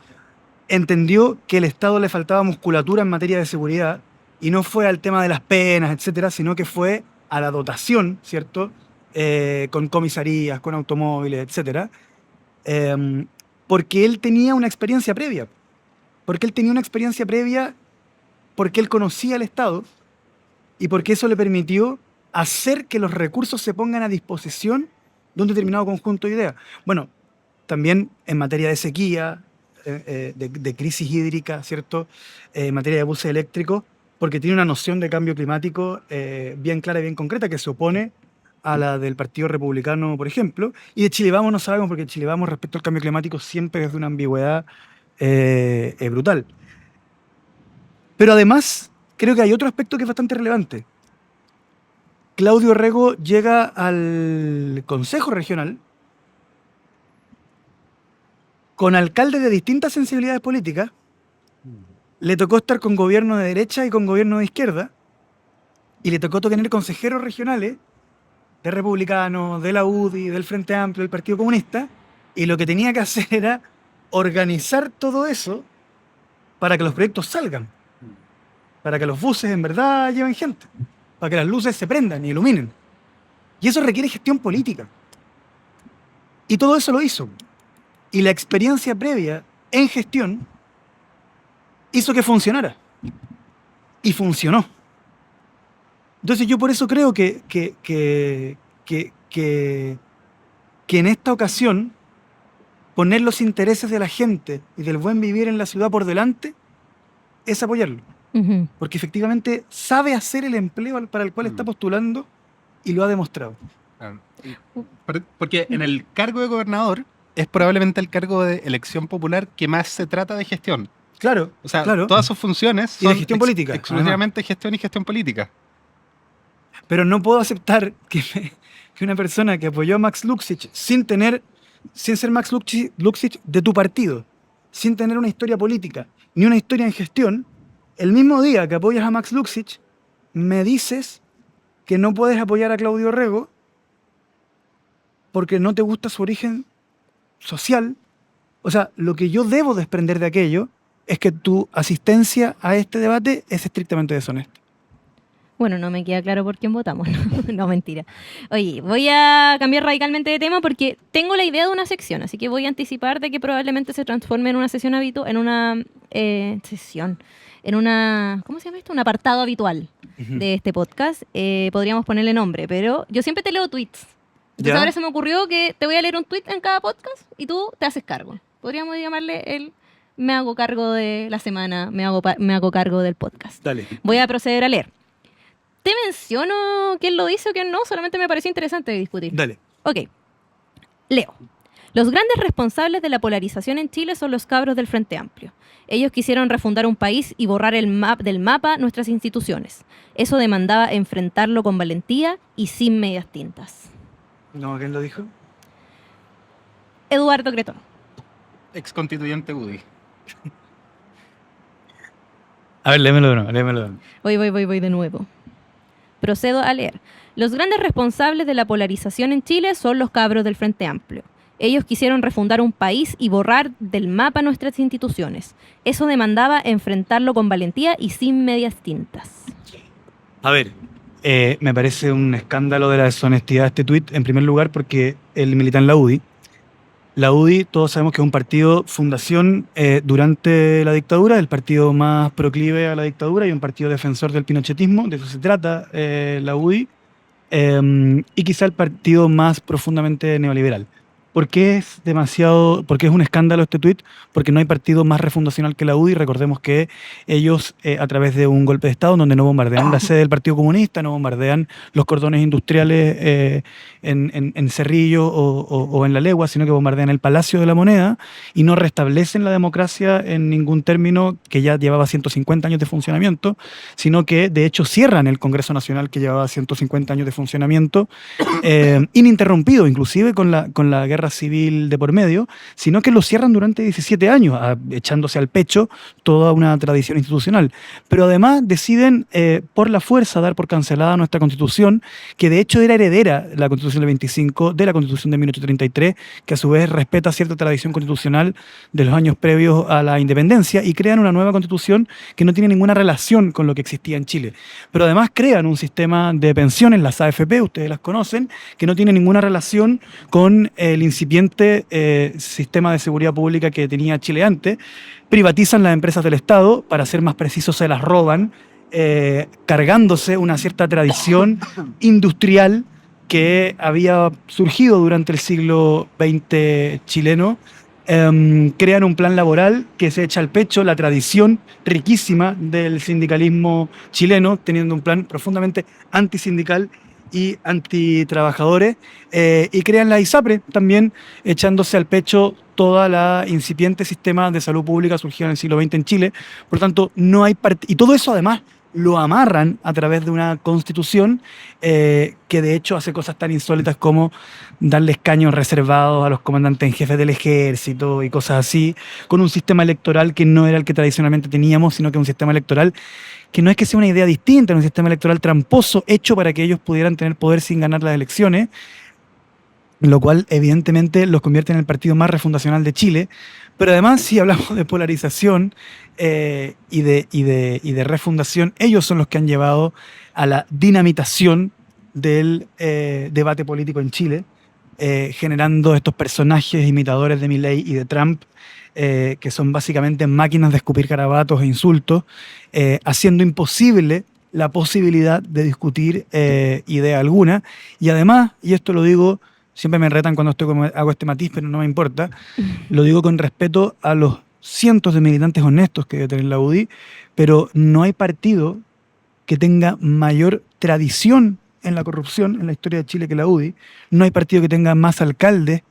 entendió que el Estado le faltaba musculatura en materia de seguridad y no fue al tema de las penas, etcétera, sino que fue a la dotación, ¿cierto? Con comisarías, con automóviles, etcétera, porque él tenía una experiencia previa. Porque él tenía una experiencia previa, porque él conocía el Estado y porque eso le permitió hacer que los recursos se pongan a disposición de un determinado conjunto de ideas. Bueno, también en materia de sequía, de crisis hídrica, ¿cierto? En materia de buses eléctricos, porque tiene una noción de cambio climático bien clara y bien concreta que se opone a la del Partido Republicano, por ejemplo, y de Chile Vamos no sabemos, porque Chile Vamos respecto al cambio climático siempre es de una ambigüedad brutal. Pero además, creo que hay otro aspecto que es bastante relevante. Claudio Rego llega al Consejo Regional con alcaldes de distintas sensibilidades políticas. Le tocó estar con gobierno de derecha y con gobierno de izquierda, y le tocó tener consejeros regionales de republicanos, de la UDI, del Frente Amplio, del Partido Comunista, y lo que tenía que hacer era organizar todo eso para que los proyectos salgan, para que los buses en verdad lleven gente, para que las luces se prendan y iluminen. Y eso requiere gestión política. Y todo eso lo hizo. Y la experiencia previa en gestión hizo que funcionara. Y funcionó. Entonces yo por eso creo que en esta ocasión poner los intereses de la gente y del buen vivir en la ciudad por delante es apoyarlo. Ujú. Porque efectivamente sabe hacer el empleo para el cual está postulando y lo ha demostrado. Claro. Porque en el cargo de gobernador es probablemente el cargo de elección popular que más se trata de gestión. Claro, O sea, claro. todas sus funciones Y de son gestión política, exclusivamente gestión y gestión política. Pero no puedo aceptar que una persona que apoyó a Max Luksic sin ser Max Luksic de tu partido, sin tener una historia política ni una historia en gestión, el mismo día que apoyas a Max Luksic, me dices que no puedes apoyar a Claudio Rego porque no te gusta su origen social. O sea, lo que yo debo desprender de aquello es que tu asistencia a este debate es estrictamente deshonesta. Bueno, no me queda claro por quién votamos. No, mentira. Oye, voy a cambiar radicalmente de tema porque tengo la idea de una sección, así que voy a anticipar de que probablemente se transforme en una sesión habitual, ¿cómo se llama esto? Un apartado habitual de este podcast. Podríamos ponerle nombre, pero yo siempre te leo tweets. Entonces ¿Ya? ahora se me ocurrió que te voy a leer un tweet en cada podcast y tú te haces cargo. Podríamos llamarle el me hago cargo de la semana, me hago cargo del podcast. Dale. Voy a proceder a leer. Te menciono quién lo dice o quién no, solamente me pareció interesante discutir. Dale. Ok, leo. Los grandes responsables de la polarización en Chile son los cabros del Frente Amplio. Ellos quisieron refundar un país y borrar del mapa nuestras instituciones. Eso demandaba enfrentarlo con valentía y sin medias tintas. No, ¿quién lo dijo? Eduardo Cretón. Ex constituyente UDI. A ver, léemelo de nuevo. Voy de nuevo. Procedo a leer. Los grandes responsables de la polarización en Chile son los cabros del Frente Amplio. Ellos quisieron refundar un país y borrar del mapa nuestras instituciones. Eso demandaba enfrentarlo con valentía y sin medias tintas. A ver, me parece un escándalo de la deshonestidad de este tuit, en primer lugar porque él milita en la UDI. La UDI, todos sabemos que es un partido fundación durante la dictadura, el partido más proclive a la dictadura y un partido defensor del pinochetismo, de eso se trata la UDI, y quizá el partido más profundamente neoliberal. ¿Por qué es un escándalo este tuit? Porque no hay partido más refundacional que la UDI. Recordemos que ellos, a través de un golpe de Estado, donde no bombardean la sede del Partido Comunista, no bombardean los cordones industriales en Cerrillo o en La Legua, sino que bombardean el Palacio de la Moneda y no restablecen la democracia en ningún término que ya llevaba 150 años de funcionamiento, sino que de hecho cierran el Congreso Nacional que llevaba 150 años de funcionamiento, ininterrumpido inclusive con la guerra civil de por medio, sino que lo cierran durante 17 años, echándose al pecho toda una tradición institucional. Pero además deciden por la fuerza dar por cancelada nuestra Constitución, que de hecho era heredera, la Constitución del 25, de la Constitución de 1833, que a su vez respeta cierta tradición constitucional de los años previos a la independencia, y crean una nueva Constitución que no tiene ninguna relación con lo que existía en Chile. Pero además crean un sistema de pensiones, las AFP, ustedes las conocen, que no tiene ninguna relación con el incipiente sistema de seguridad pública que tenía Chile antes. Privatizan las empresas del Estado, para ser más precisos, se las roban, cargándose una cierta tradición industrial que había surgido durante el siglo XX chileno. Crean un plan laboral que se echa al pecho la tradición riquísima del sindicalismo chileno, teniendo un plan profundamente antisindical y antitrabajadores, y crean la ISAPRE, también echándose al pecho toda la incipiente sistema de salud pública surgido en el siglo XX en Chile. Por lo tanto, no hay y todo eso además lo amarran a través de una constitución que de hecho hace cosas tan insólitas como darle escaños reservados a los comandantes en jefe del ejército y cosas así, con un sistema electoral que no era el que tradicionalmente teníamos, sino que un sistema electoral que no es que sea una idea distinta, era un sistema electoral tramposo hecho para que ellos pudieran tener poder sin ganar las elecciones, lo cual evidentemente los convierte en el partido más refundacional de Chile. Pero además, si hablamos de polarización y de refundación, ellos son los que han llevado a la dinamitación del debate político en Chile, generando estos personajes imitadores de Milei y de Trump, que son básicamente máquinas de escupir garabatos e insultos, haciendo imposible la posibilidad de discutir idea alguna. Y además, y esto lo digo, siempre me retan cuando hago este matiz, pero no me importa, lo digo con respeto a los cientos de militantes honestos que debe tener la UDI, pero no hay partido que tenga mayor tradición en la corrupción en la historia de Chile que la UDI. No hay partido que tenga más alcaldes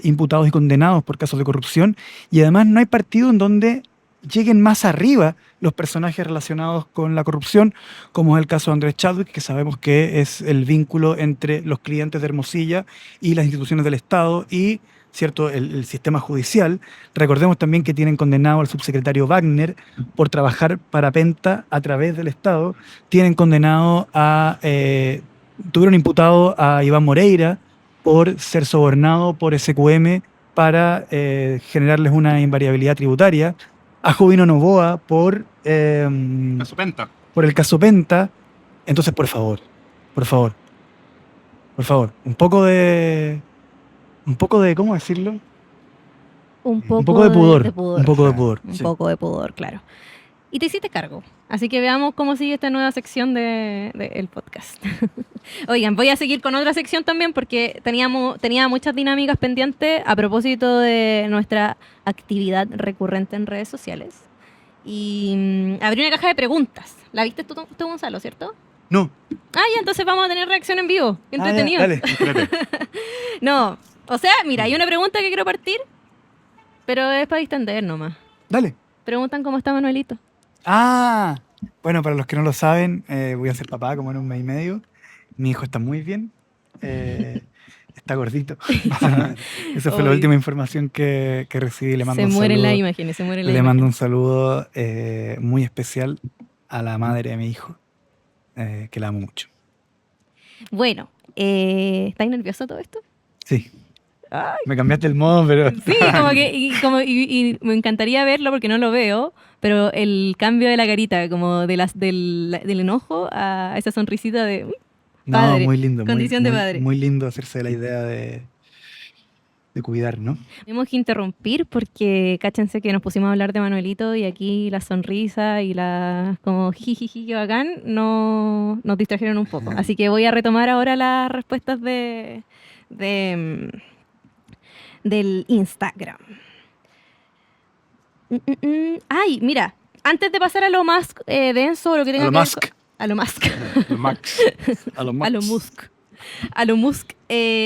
imputados y condenados por casos de corrupción. Y además no hay partido en donde lleguen más arriba los personajes relacionados con la corrupción, como es el caso de Andrés Chadwick, que sabemos que es el vínculo entre los clientes de Hermosilla y las instituciones del Estado y, ¿cierto?, el sistema judicial. Recordemos también que tienen condenado al subsecretario Wagner por trabajar para Penta a través del Estado. Tienen condenado tuvieron imputado a Iván Moreira por ser sobornado por SQM para generarles una invariabilidad tributaria. A Jovino Novoa por Caso Penta. por el caso Penta. Entonces, por favor, un poco de, ¿cómo decirlo? Un poco Un poco de pudor. Un poco de claro. pudor. Un Sí. poco de pudor, claro. Y te hiciste cargo. Así que veamos cómo sigue esta nueva sección del podcast. Oigan, voy a seguir con otra sección también porque tenía muchas dinámicas pendientes a propósito de nuestra actividad recurrente en redes sociales. Y abrí una caja de preguntas. ¿La viste tú, Gonzalo, cierto? No. Ah, ya, entonces vamos a tener reacción en vivo. Qué Ah, ya, entretenido. dale. No, o sea, mira, hay una pregunta que quiero partir, pero es para distender nomás. Dale. Preguntan cómo está Manuelito. Ah, bueno, para los que no lo saben, voy a ser papá como en un mes y medio. Mi hijo está muy bien. Está gordito. Esa fue la Oy. última información que recibí. Le mando Se un mueren saludo. las imágenes, se mueren las Le mando un imágenes. saludo muy especial a la madre de mi hijo, que la amo mucho. Bueno, ¿estáis nervioso todo esto? Sí, Ay, me cambiaste el modo, pero... sí, y me encantaría verlo porque no lo veo, pero el cambio de la carita, como del enojo a esa sonrisita de No, padre, muy lindo. condición de muy, padre. Muy lindo hacerse la idea de cuidar, ¿no? Tenemos que interrumpir porque cáchense que nos pusimos a hablar de Manuelito y aquí la sonrisa y la como jijiji que bacán nos distrajeron un poco. Así que voy a retomar ahora las respuestas del Instagram. Ay, mira, antes de pasar a lo más denso, lo que tenga A lo que ver Musk. a lo Musk. Max. A lo A lo Musk. A lo Musk.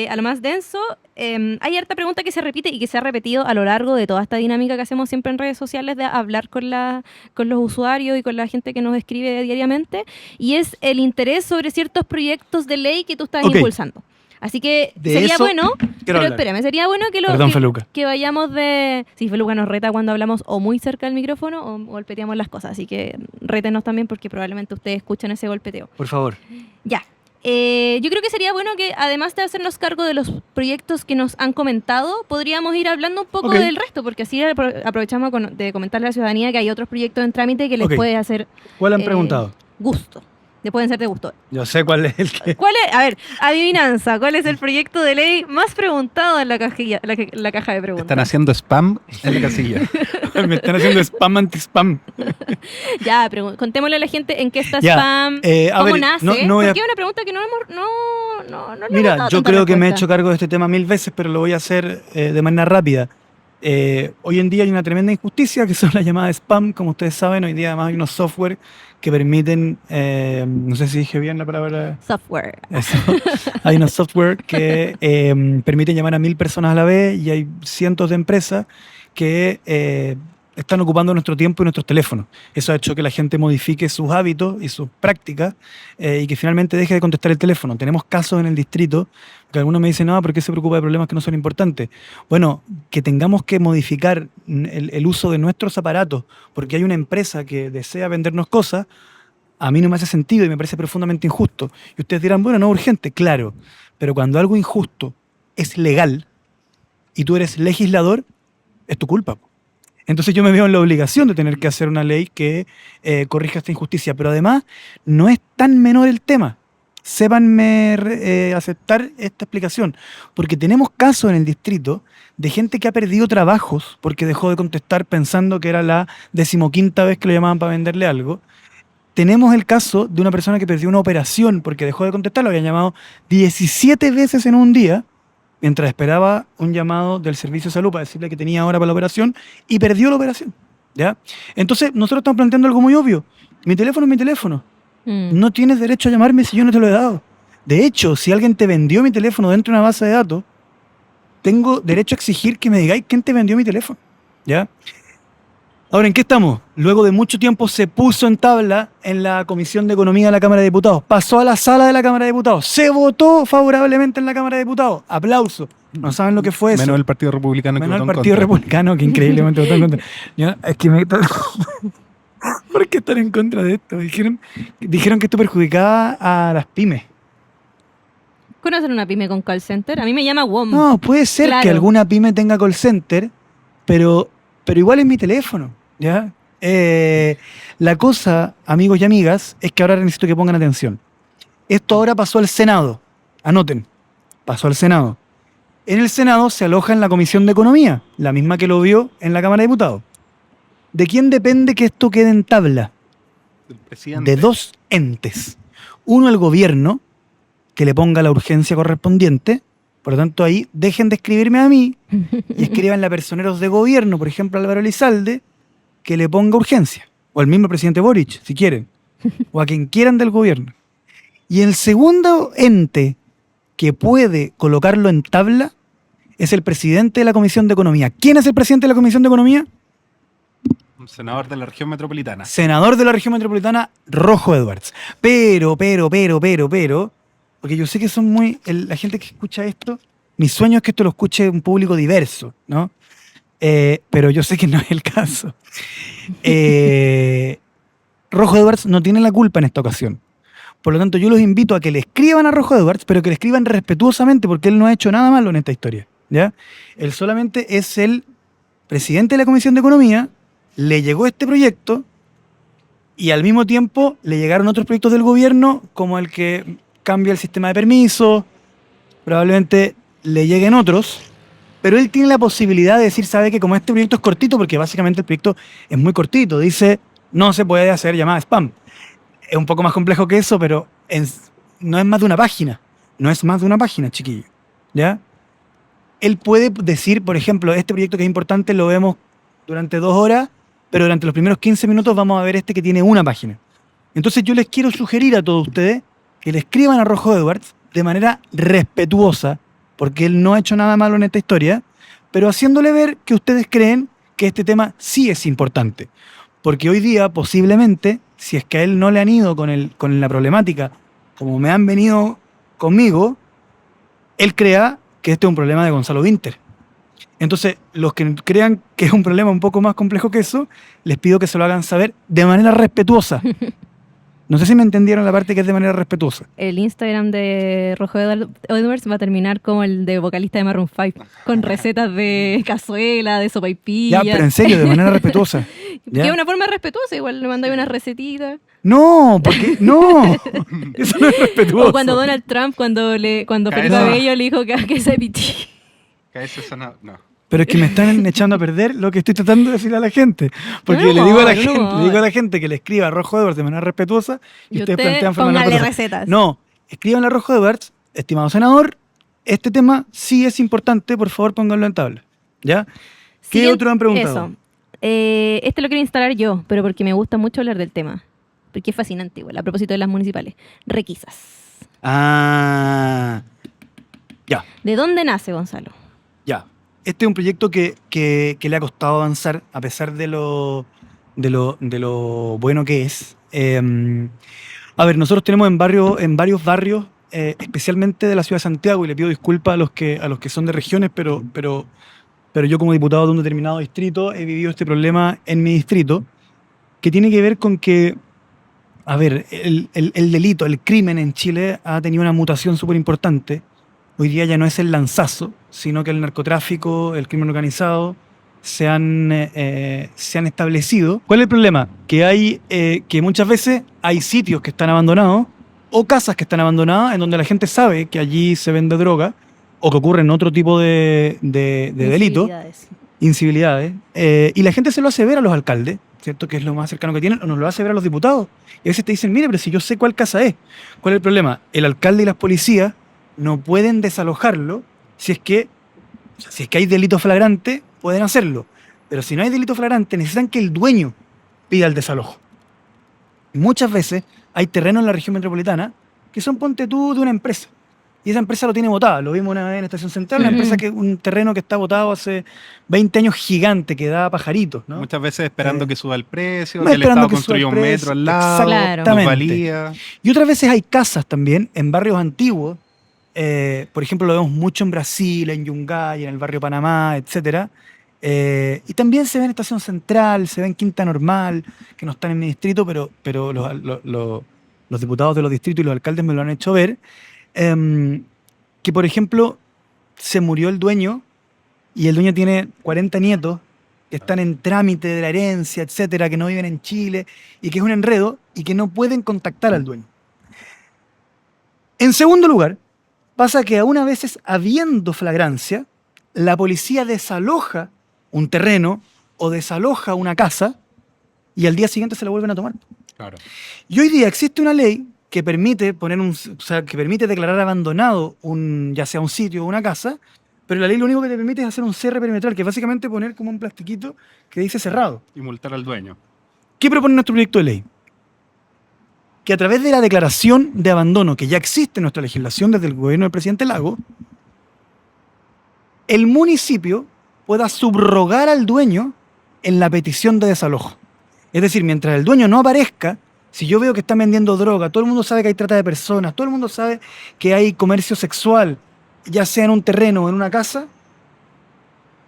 A lo más denso, hay harta pregunta que se repite y que se ha repetido a lo largo de toda esta dinámica que hacemos siempre en redes sociales de hablar con los usuarios y con la gente que nos escribe diariamente, y es el interés sobre ciertos proyectos de ley que tú estás Ok. impulsando. Así que De sería eso bueno, quiero pero hablar. espérame, sería bueno Perdón, Feluca. que vayamos de... Sí, Feluca nos reta cuando hablamos o muy cerca del micrófono o golpeteamos las cosas, así que rétenos también porque probablemente ustedes escuchan ese golpeteo. Por favor. Ya. Yo creo que sería bueno que además de hacernos cargo de los proyectos que nos han comentado, podríamos ir hablando un poco Ok. del resto, porque así aprovechamos de comentarle a la ciudadanía que hay otros proyectos en trámite que les Ok. puede hacer ¿Cuál han Eh, preguntado? gusto. Le pueden ser de gusto. Yo sé cuál es el que... ¿Cuál es? A ver, adivinanza. ¿Cuál es el proyecto de ley más preguntado en la caja de preguntas? Están haciendo spam en la casilla. Me están haciendo spam anti-spam. Ya, contémosle a la gente en qué está Ya, spam, a cómo ver, nace. no voy a- Porque es una pregunta que no le hemos Mira, dado yo tanta creo que me he respuesta. hecho cargo de este tema 1000 veces, pero lo voy a hacer de manera rápida. Hoy en día hay una tremenda injusticia que son las llamadas spam, como ustedes saben. Hoy día además hay unos software que permiten, no sé si dije bien la palabra. Software. Eso. Hay unos software que permiten llamar a 1000 personas a la vez y hay cientos de empresas que están ocupando nuestro tiempo y nuestros teléfonos. Eso ha hecho que la gente modifique sus hábitos y sus prácticas y que finalmente deje de contestar el teléfono. Tenemos casos en el distrito que algunos me dicen, no, ¿por qué se preocupa de problemas que no son importantes? Bueno, que tengamos que modificar el uso de nuestros aparatos porque hay una empresa que desea vendernos cosas, a mí no me hace sentido y me parece profundamente injusto. Y ustedes dirán, bueno, no es urgente, claro, pero cuando algo injusto es legal y tú eres legislador, es tu culpa. Entonces yo me veo en la obligación de tener que hacer una ley que corrija esta injusticia. Pero además, no es tan menor el tema. Sépanme aceptar esta explicación. Porque tenemos casos en el distrito de gente que ha perdido trabajos porque dejó de contestar pensando que era la 15ª vez que lo llamaban para venderle algo. Tenemos el caso de una persona que perdió una operación porque dejó de contestar. Lo habían llamado 17 veces en un día mientras esperaba un llamado del servicio de salud para decirle que tenía hora para la operación y perdió la operación, ¿ya? Entonces, nosotros estamos planteando algo muy obvio. Mi teléfono es mi teléfono. No tienes derecho a llamarme si yo no te lo he dado. De hecho, si alguien te vendió mi teléfono dentro de una base de datos, tengo derecho a exigir que me digáis quién te vendió mi teléfono, ¿ya? Ahora, ¿en qué estamos? Luego de mucho tiempo se puso en tabla en la Comisión de Economía de la Cámara de Diputados. Pasó a la sala de la Cámara de Diputados. Se votó favorablemente en la Cámara de Diputados. Aplauso. No saben lo que fue eso. Menos el Partido Republicano que Menos votó el en Partido contra. Republicano que increíblemente votó en contra. Es que ¿Por qué están en contra de esto? Dijeron que esto perjudicaba a las pymes. ¿Conocen una pyme con call center? A mí me llama WOM. No, puede ser Claro. que alguna pyme tenga call center, pero igual es mi teléfono, ¿ya? La cosa, amigos y amigas, es que ahora necesito que pongan atención. Esto ahora pasó al Senado. Anoten, pasó al Senado. En el Senado se aloja en la Comisión de Economía, la misma que lo vio en la Cámara de Diputados. ¿De quién depende que esto quede en tabla? El presidente. De dos entes. Uno, el gobierno, que le ponga la urgencia correspondiente. Por lo tanto, ahí dejen de escribirme a mí y escriban a personeros de gobierno, por ejemplo, Álvaro Elizalde, que le ponga urgencia. O al mismo presidente Boric, si quieren. O a quien quieran del gobierno. Y el segundo ente que puede colocarlo en tabla es el presidente de la Comisión de Economía. ¿Quién es el presidente de la Comisión de Economía? Un senador de la región metropolitana. Senador de la región metropolitana, Rojo Edwards. Pero, porque yo sé que son muy... la gente que escucha esto, mi sueño es que esto lo escuche un público diverso, ¿no? Pero yo sé que no es el caso. Rojo Edwards no tiene la culpa en esta ocasión. Por lo tanto, yo los invito a que le escriban a Rojo Edwards, pero que le escriban respetuosamente, porque él no ha hecho nada malo en esta historia, ¿ya? Él solamente es el presidente de la Comisión de Economía, le llegó este proyecto y al mismo tiempo le llegaron otros proyectos del gobierno, como el que cambia el sistema de permisos, probablemente le lleguen otros, pero él tiene la posibilidad de decir, sabe que como este proyecto es cortito, porque básicamente el proyecto es muy cortito, dice, no se puede hacer llamada spam. Es un poco más complejo que eso, pero no es más de una página. No es más de una página, chiquillo, ¿ya? Él puede decir, por ejemplo, este proyecto que es importante lo vemos durante 2 horas, pero durante los primeros 15 minutos vamos a ver este que tiene una página. Entonces yo les quiero sugerir a todos ustedes que le escriban a Rojo Edwards de manera respetuosa, porque él no ha hecho nada malo en esta historia, pero haciéndole ver que ustedes creen que este tema sí es importante. Porque hoy día, posiblemente, si es que a él no le han ido con la problemática como me han venido conmigo, él crea que este es un problema de Gonzalo Vinter. Entonces, los que crean que es un problema un poco más complejo que eso, les pido que se lo hagan saber de manera respetuosa. No sé si me entendieron la parte que es de manera respetuosa. El Instagram de Rojo Edwards va a terminar como el de vocalista de Maroon 5, con recetas de cazuela, de sopaipilla. Ya, pero en serio, de manera respetuosa. Que es una forma respetuosa, igual le mandáis unas recetitas. No, porque no, eso no es respetuoso. O cuando Donald Trump, cuando Felipe Cabeza. Abello le dijo que se pití. Que a ese suena... No. Pero es que me están echando a perder lo que estoy tratando de decirle a la gente. Porque No, le digo a la no, gente, no. le digo a la gente que le escriba a Rojo Edwards de manera respetuosa y ustedes plantean forma póngale respetuosa. recetas. No, escríbanle a Rojo Edwards, estimado senador, este tema sí es importante, por favor pónganlo en tabla. ¿Ya? ¿Qué otro han preguntado? Eso. Este lo quiero instalar yo, pero porque me gusta mucho hablar del tema. Porque es fascinante igual, a propósito de las municipales. Requisas. Ah, ya. ¿De dónde nace, Gonzalo? Ya. Este es un proyecto que le ha costado avanzar a pesar de lo bueno que es. A ver, nosotros tenemos en varios barrios, especialmente de la ciudad de Santiago, y le pido disculpas a los que son de regiones, pero yo como diputado de un determinado distrito he vivido este problema en mi distrito, que tiene que ver con que, a ver, el delito, el crimen en Chile ha tenido una mutación súper importante. Hoy día ya no es el lanzazo, sino que el narcotráfico, el crimen organizado se han establecido. ¿Cuál es el problema? Que muchas veces hay sitios que están abandonados o casas que están abandonadas en donde la gente sabe que allí se vende droga o que ocurren otro tipo de delitos, incivilidades, y la gente se lo hace ver a los alcaldes, ¿cierto? Que es lo más cercano que tienen, o nos lo hace ver a los diputados. Y a veces te dicen, mire, pero si yo sé cuál casa es. ¿Cuál es el problema? El alcalde y las policías no pueden desalojarlo si es que hay delito flagrante, pueden hacerlo. Pero si no hay delito flagrante, necesitan que el dueño pida el desalojo. Muchas veces hay terrenos en la región metropolitana que son, ponte tú, de una empresa. Y esa empresa lo tiene botado. Lo vimos una vez en Estación Central, una empresa un terreno que está botado hace 20 años gigante, que da pajaritos, ¿no? Muchas veces esperando que suba el precio, no que el esperando Estado que suba construya el un precio, metro al lado, exactamente. valía. Y otras veces hay casas también en barrios antiguos. Por ejemplo, lo vemos mucho en Brasil, en Yungay, en el barrio Panamá, etc. Y también se ve en Estación Central, se ve en Quinta Normal, que no están en mi distrito, pero los diputados de los distritos y los alcaldes me lo han hecho ver. Que, por ejemplo, se murió el dueño y el dueño tiene 40 nietos que están en trámite de la herencia, etcétera, que no viven en Chile y que es un enredo y que no pueden contactar al dueño. En segundo lugar, pasa que aún a veces, habiendo flagrancia, la policía desaloja un terreno o desaloja una casa y al día siguiente se la vuelven a tomar. Claro. Y hoy día existe una ley que permite que permite declarar abandonado ya sea un sitio o una casa, pero la ley lo único que te permite es hacer un cierre perimetral, que es básicamente poner como un plastiquito que dice cerrado. Y multar al dueño. ¿Qué propone nuestro proyecto de ley? Que a través de la declaración de abandono, que ya existe en nuestra legislación desde el gobierno del presidente Lago, el municipio pueda subrogar al dueño en la petición de desalojo. Es decir, mientras el dueño no aparezca, si yo veo que están vendiendo droga, todo el mundo sabe que hay trata de personas, todo el mundo sabe que hay comercio sexual, ya sea en un terreno o en una casa,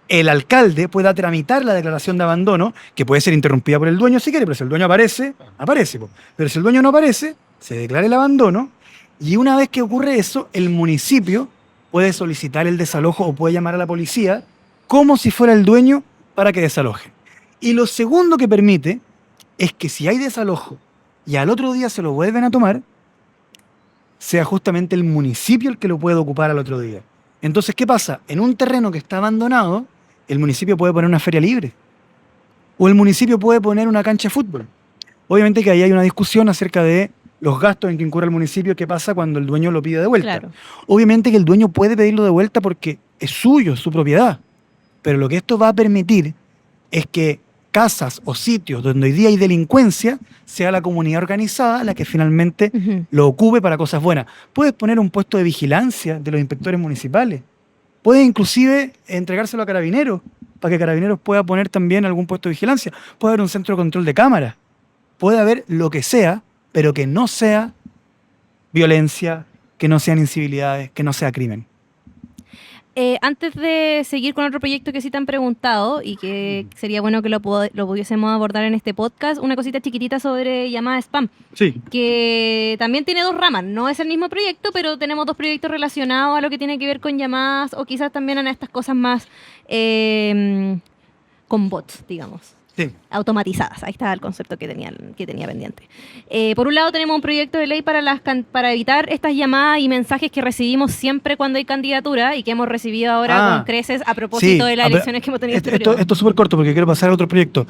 el alcalde pueda tramitar la declaración de abandono, que puede ser interrumpida por el dueño si quiere, pero si el dueño aparece, aparece. Pero si el dueño no aparece, se declara el abandono, y una vez que ocurre eso, el municipio puede solicitar el desalojo o puede llamar a la policía como si fuera el dueño para que desalojen. Y lo segundo que permite es que si hay desalojo y al otro día se lo vuelven a tomar, sea justamente el municipio el que lo pueda ocupar al otro día. Entonces, ¿qué pasa? En un terreno que está abandonado, el municipio puede poner una feria libre. O el municipio puede poner una cancha de fútbol. Obviamente que ahí hay una discusión acerca de los gastos en que incurre el municipio, qué pasa cuando el dueño lo pide de vuelta. Claro. Obviamente que el dueño puede pedirlo de vuelta porque es suyo, es su propiedad. Pero lo que esto va a permitir es que casas o sitios donde hoy día hay delincuencia, sea la comunidad organizada la que finalmente lo ocupe para cosas buenas. Puedes poner un puesto de vigilancia de los inspectores municipales. Puedes inclusive entregárselo a Carabineros, para que Carabineros pueda poner también algún puesto de vigilancia. Puede haber un centro de control de cámaras. Puede haber lo que sea, pero que no sea violencia, que no sean incivilidades, que no sea crimen. Antes de seguir con otro proyecto que sí te han preguntado y que sería bueno que lo pudiésemos abordar en este podcast, una cosita chiquitita sobre llamada spam. Sí. Que también tiene dos ramas. No es el mismo proyecto, pero tenemos dos proyectos relacionados a lo que tiene que ver con llamadas o quizás también a estas cosas más con bots, digamos. Sí. Automatizadas. Ahí está el concepto que tenía pendiente. Por un lado tenemos un proyecto de ley para evitar estas llamadas y mensajes que recibimos siempre cuando hay candidatura y que hemos recibido ahora con creces a propósito de las elecciones que hemos tenido este periodo. Esto es súper corto porque quiero pasar a otro proyecto.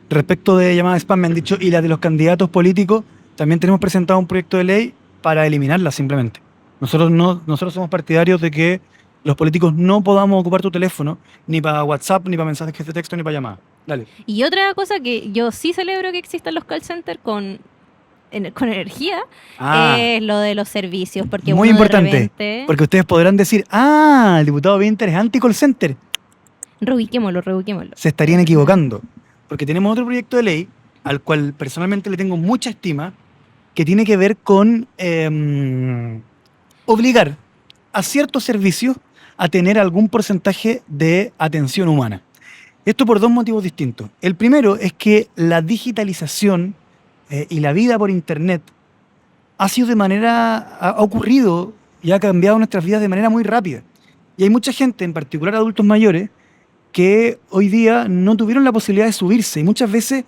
Respecto de llamadas spam me han dicho, y la de los candidatos políticos, también tenemos presentado un proyecto de ley para eliminarlas simplemente. Nosotros somos partidarios de que los políticos no podamos ocupar tu teléfono ni para WhatsApp, ni para mensajes de texto, ni para llamadas. Dale. Y otra cosa que yo sí celebro que existan los call centers con energía es lo de los servicios, porque Muy uno de importante, repente... porque ustedes podrán decir, el diputado Winter es anti-call center. Reubiquémoslo. Se estarían equivocando, porque tenemos otro proyecto de ley al cual personalmente le tengo mucha estima, que tiene que ver con obligar a ciertos servicios a tener algún porcentaje de atención humana. Esto por dos motivos distintos. El primero es que la digitalización y la vida por Internet ha ocurrido y ha cambiado nuestras vidas de manera muy rápida. Y hay mucha gente, en particular adultos mayores, que hoy día no tuvieron la posibilidad de subirse y muchas veces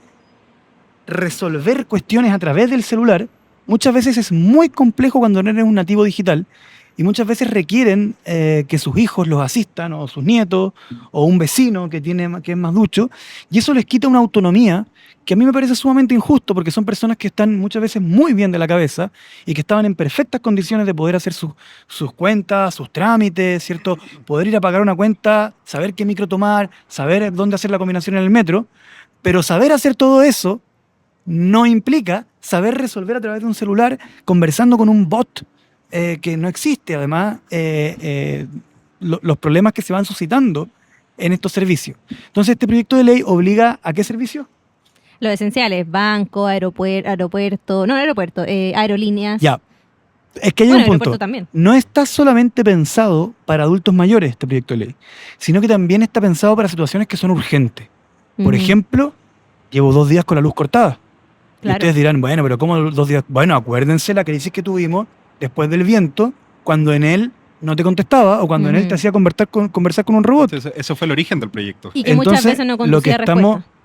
resolver cuestiones a través del celular, muchas veces es muy complejo cuando no eres un nativo digital y muchas veces requieren que sus hijos los asistan o sus nietos o un vecino que es más ducho, y eso les quita una autonomía que a mí me parece sumamente injusto porque son personas que están muchas veces muy bien de la cabeza y que estaban en perfectas condiciones de poder hacer sus cuentas, sus trámites, ¿cierto? Poder ir a pagar una cuenta, saber qué micro tomar, saber dónde hacer la combinación en el metro, pero saber hacer todo eso no implica saber resolver a través de un celular conversando con un bot que no existe. Además, los problemas que se van suscitando en estos servicios. Entonces, este proyecto de ley obliga ¿a qué servicio? Los esenciales, banco, aeropuerto, aerolíneas. Ya, es que hay Bueno, un punto. aeropuerto también. No está solamente pensado para adultos mayores este proyecto de ley, sino que también está pensado para situaciones que son urgentes. Por ejemplo, llevo 2 días con la luz cortada. Y Claro. ustedes dirán, bueno, pero ¿cómo 2 días? Bueno, acuérdense la crisis que tuvimos después del viento, cuando en él no te contestaba o cuando en él te hacía conversar con un robot. Entonces, eso fue el origen del proyecto. Y que muchas Entonces, veces no conducía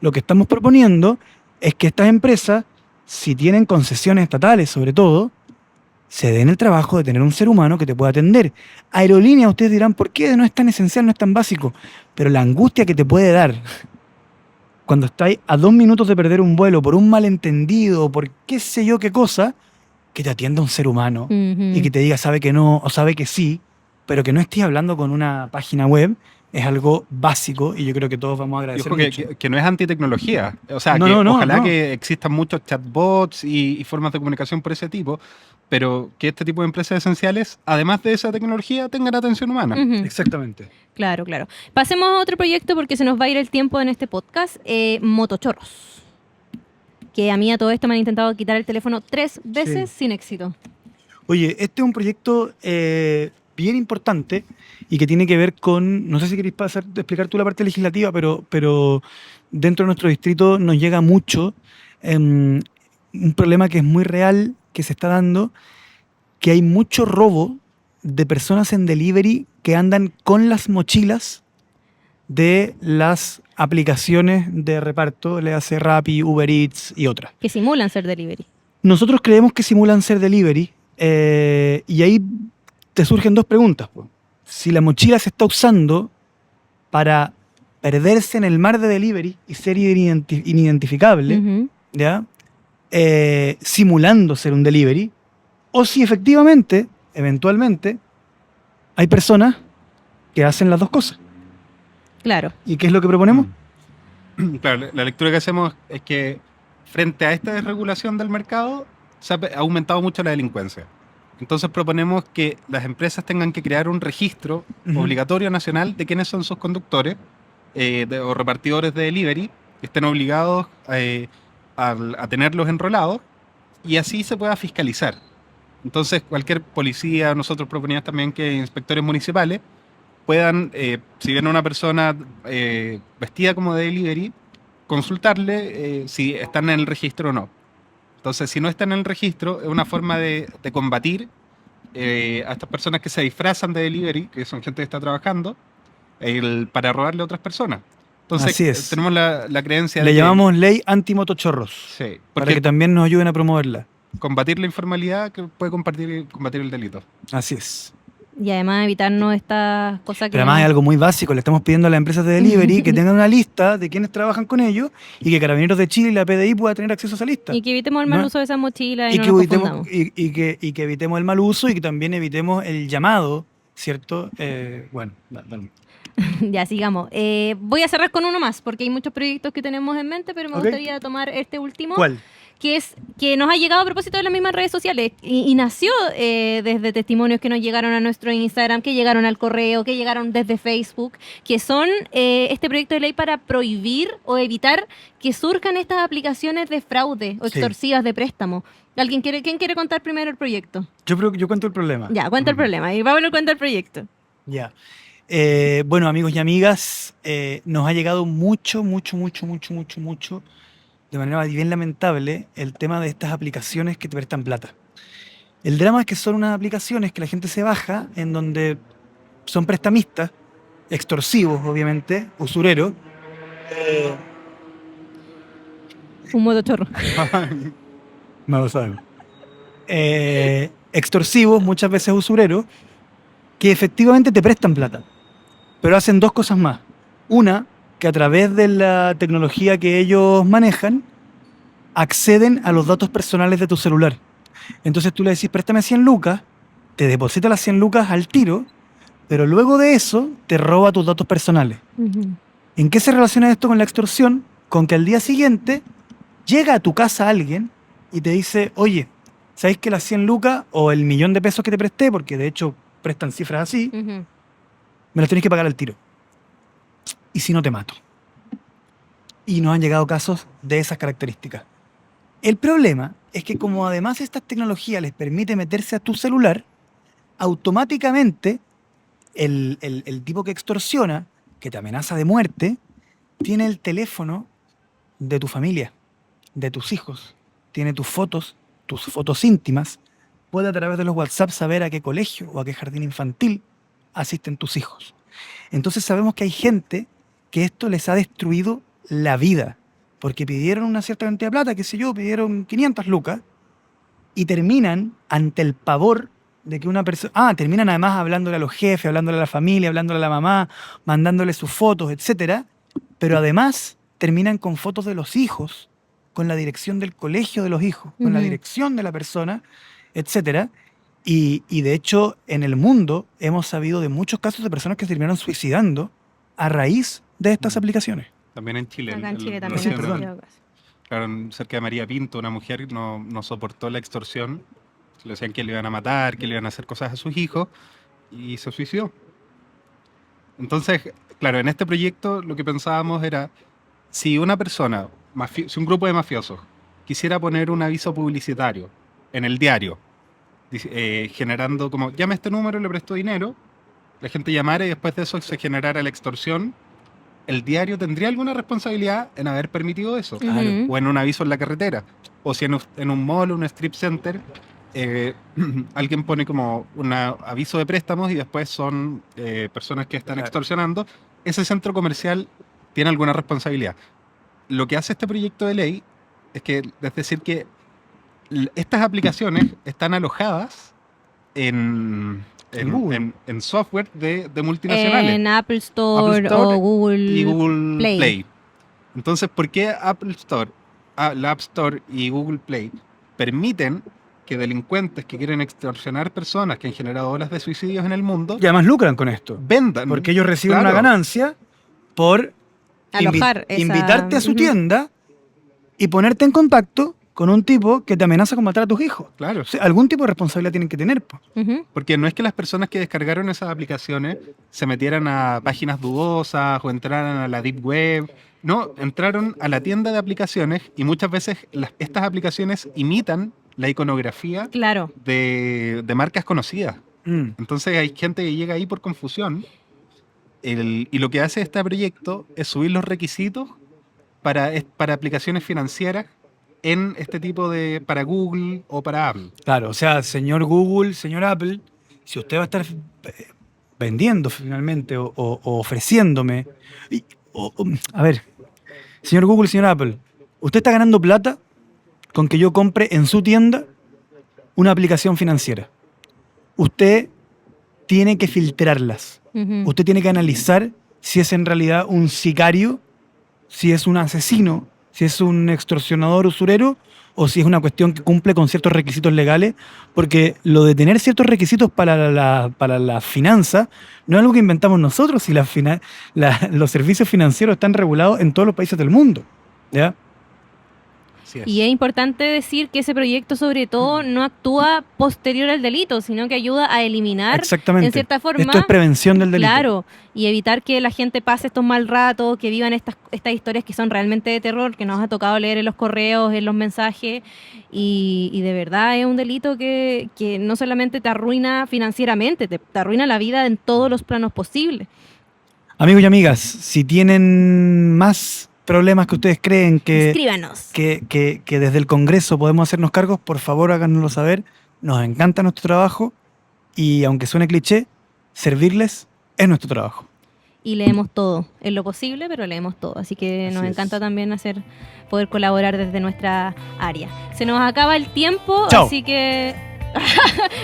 lo que estamos proponiendo es que estas empresas, si tienen concesiones estatales sobre todo, se den el trabajo de tener un ser humano que te pueda atender. Aerolíneas, ustedes dirán, ¿por qué no es tan esencial, no es tan básico? Pero la angustia que te puede dar cuando estáis a 2 minutos de perder un vuelo por un malentendido, por qué sé yo qué cosa, que te atienda un ser humano y que te diga sabe que no o sabe que sí, pero que no estés hablando con una página web, es algo básico y yo creo que todos vamos a Y agradecer ojo mucho. que no es antitecnología. O sea, No, que no, ojalá no. que existan muchos chatbots y formas de comunicación por ese tipo, pero que este tipo de empresas esenciales, además de esa tecnología, tengan atención humana. Exactamente. Claro. Pasemos a otro proyecto porque se nos va a ir el tiempo en este podcast. Motochorros. Que a mí a todo esto me han intentado quitar el teléfono 3 veces sin éxito. Oye, este es un proyecto bien importante y que tiene que ver con, no sé si queréis explicar tú la parte legislativa, pero dentro de nuestro distrito nos llega mucho un problema que es muy real, que se está dando, que hay mucho robo de personas en delivery que andan con las mochilas de las aplicaciones de reparto, le hace Rappi, Uber Eats y otras. Que simulan ser delivery. Nosotros creemos que simulan ser delivery y ahí te surgen 2 preguntas. Po. Si la mochila se está usando para perderse en el mar de delivery y ser inidentificable, ¿ya? Simulando ser un delivery, o si efectivamente, eventualmente, hay personas que hacen las 2 cosas. Claro. ¿Y qué es lo que proponemos? Claro, la lectura que hacemos es que frente a esta desregulación del mercado se ha aumentado mucho la delincuencia. Entonces proponemos que las empresas tengan que crear un registro obligatorio nacional de quiénes son sus conductores o repartidores de delivery, que estén obligados a tenerlos enrolados y así se pueda fiscalizar. Entonces cualquier policía, nosotros proponíamos también que inspectores municipales puedan, si ven a una persona vestida como de delivery, consultarle si están en el registro o no. Entonces, si no están en el registro, es una forma de combatir a estas personas que se disfrazan de delivery, que son gente que está trabajando, para robarle a otras personas. Entonces, Así es. tenemos la creencia de Le que... llamamos ley anti-motochorros, Sí, para porque que también nos ayuden a promoverla. combatir la informalidad que puede combatir el delito. Así es. Y además evitarnos estas cosas que... Pero además hay algo muy básico, le estamos pidiendo a las empresas de delivery que tengan una lista de quienes trabajan con ellos y que Carabineros de Chile y la PDI pueda tener acceso a esa lista. Y que evitemos el mal ¿No? uso de esas mochilas y, Y no que nos evitemos, confundamos. y que evitemos el mal uso y que también evitemos el llamado ¿cierto? Bueno, dale. Ya, sigamos. Voy a cerrar con uno más, porque hay muchos proyectos que tenemos en mente, pero me Ok. gustaría tomar este último. ¿Cuál? Que es que nos ha llegado a propósito de las mismas redes sociales y nació desde testimonios que nos llegaron a nuestro Instagram, que llegaron al correo, que llegaron desde Facebook, que son este proyecto de ley para prohibir o evitar que surjan estas aplicaciones de fraude o Sí. extorsivas de préstamo. ¿Quién quiere contar primero el proyecto? Yo cuento el problema. Ya, cuenta el problema y Pablo cuenta el proyecto. Ya. Bueno, amigos y amigas, nos ha llegado mucho, de manera bien lamentable, el tema de estas aplicaciones que te prestan plata. El drama es que son unas aplicaciones que la gente se baja, en donde son prestamistas, extorsivos, obviamente, usureros. Un modo chorro. No lo sabemos. Extorsivos, muchas veces usureros, que efectivamente te prestan plata, pero hacen dos cosas más. Una, que a través de la tecnología que ellos manejan, acceden a los datos personales de tu celular. Entonces tú le decís, préstame 100 lucas, te deposita las 100 lucas al tiro, pero luego de eso te roba tus datos personales. Ujú. ¿En qué se relaciona esto con la extorsión? Con que al día siguiente llega a tu casa alguien y te dice, oye, ¿sabéis que las 100 lucas o el millón de pesos que te presté, porque de hecho prestan cifras así, Ujú. me las tenés que pagar al tiro? Y si no, te mato. Y nos han llegado casos de esas características. El problema es que como además estas tecnologías les permite meterse a tu celular, automáticamente el tipo que extorsiona, que te amenaza de muerte, tiene el teléfono de tu familia, de tus hijos, tiene tus fotos íntimas, puede a través de los WhatsApp saber a qué colegio o a qué jardín infantil asisten tus hijos. Entonces sabemos que hay gente que esto les ha destruido la vida, porque pidieron una cierta cantidad de plata, qué sé yo, pidieron 500 lucas, y terminan ante el pavor de que una persona... terminan además hablándole a los jefes, hablándole a la familia, hablándole a la mamá, mandándole sus fotos, etcétera, pero además terminan con fotos de los hijos, con la dirección del colegio de los hijos, con la Ujú. dirección de la persona, etcétera. Y de hecho, en el mundo hemos sabido de muchos casos de personas que se terminaron suicidando a raíz de estas aplicaciones. También en Chile. Acá en Chile el también. sí, han perdón. sucedido casos. Claro, cerca de María Pinto, una mujer no soportó la extorsión. Le decían que le iban a matar, que le iban a hacer cosas a sus hijos y se suicidó. Entonces, claro, en este proyecto lo que pensábamos era, si una persona, si un grupo de mafiosos quisiera poner un aviso publicitario en el diario, generando como, llame a este número, le presto dinero, la gente llamara y después de eso se generara la extorsión, el diario tendría alguna responsabilidad en haber permitido eso. Claro. O en un aviso en la carretera. O si en un mall, un strip center, alguien pone como un aviso de préstamos y después son personas que están Claro. extorsionando, ese centro comercial tiene alguna responsabilidad. Lo que hace este proyecto de ley es decir que estas aplicaciones están alojadas en Google. en software de multinacionales. En Apple Store, Apple Store o Google, y Google Play. Play. Entonces, ¿por qué Apple Store, la App Store y Google Play permiten que delincuentes que quieren extorsionar personas que han generado olas de suicidios en el mundo Y además lucran con esto, vendan? porque ellos reciben Claro. una ganancia por Alojar esa- invitarte a su Ujú. tienda y ponerte en contacto con un tipo que te amenaza con matar a tus hijos. Claro, O sea, algún tipo de responsabilidad tienen que tener, po. Ujú. porque no es que las personas que descargaron esas aplicaciones se metieran a páginas dudosas o entraran a la deep web. No, entraron a la tienda de aplicaciones y muchas veces estas aplicaciones imitan la iconografía Claro. de marcas conocidas. Mm. Entonces hay gente que llega ahí por confusión y lo que hace este proyecto es subir los requisitos para aplicaciones financieras en este tipo para Google o para Apple. Claro, o sea, señor Google, señor Apple, si usted va a estar vendiendo finalmente o ofreciéndome... a ver, señor Google, señor Apple, ¿usted está ganando plata con que yo compre en su tienda una aplicación financiera? Usted tiene que filtrarlas. Ujú. Usted tiene que analizar si es en realidad un sicario, si es un asesino, si es un extorsionador usurero o si es una cuestión que cumple con ciertos requisitos legales, porque lo de tener ciertos requisitos para la finanza no es algo que inventamos nosotros, si los servicios financieros están regulados en todos los países del mundo, ¿ya? Así es. Y es importante decir que ese proyecto sobre todo no actúa posterior al delito, sino que ayuda a eliminar Exactamente. en cierta forma. Esto es prevención del delito. Claro, y evitar que la gente pase estos mal ratos, que vivan estas historias que son realmente de terror, que nos ha tocado leer en los correos, en los mensajes, y de verdad es un delito que no solamente te arruina financieramente, te arruina la vida en todos los planos posibles. Amigos y amigas, si tienen más problemas que ustedes creen Escríbanos. que desde el Congreso podemos hacernos cargos, por favor háganoslo saber. Nos encanta nuestro trabajo y aunque suene cliché, servirles es nuestro trabajo. Y leemos todo, en lo posible, pero leemos todo. Así que nos Así encanta es. también poder colaborar desde nuestra área. Se nos acaba el tiempo, Chao. así que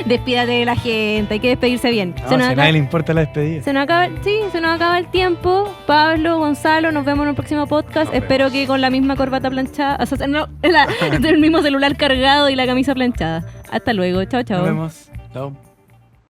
despídate de la gente, hay que despedirse bien. No, si a nadie le importa la despedida. Se nos acaba el tiempo. Pablo, Gonzalo, nos vemos en un próximo podcast. Nos Espero vemos. que con la misma corbata planchada, o sea, no, el mismo celular cargado y la camisa planchada. Hasta luego, chao, chao. Nos vemos. Chao.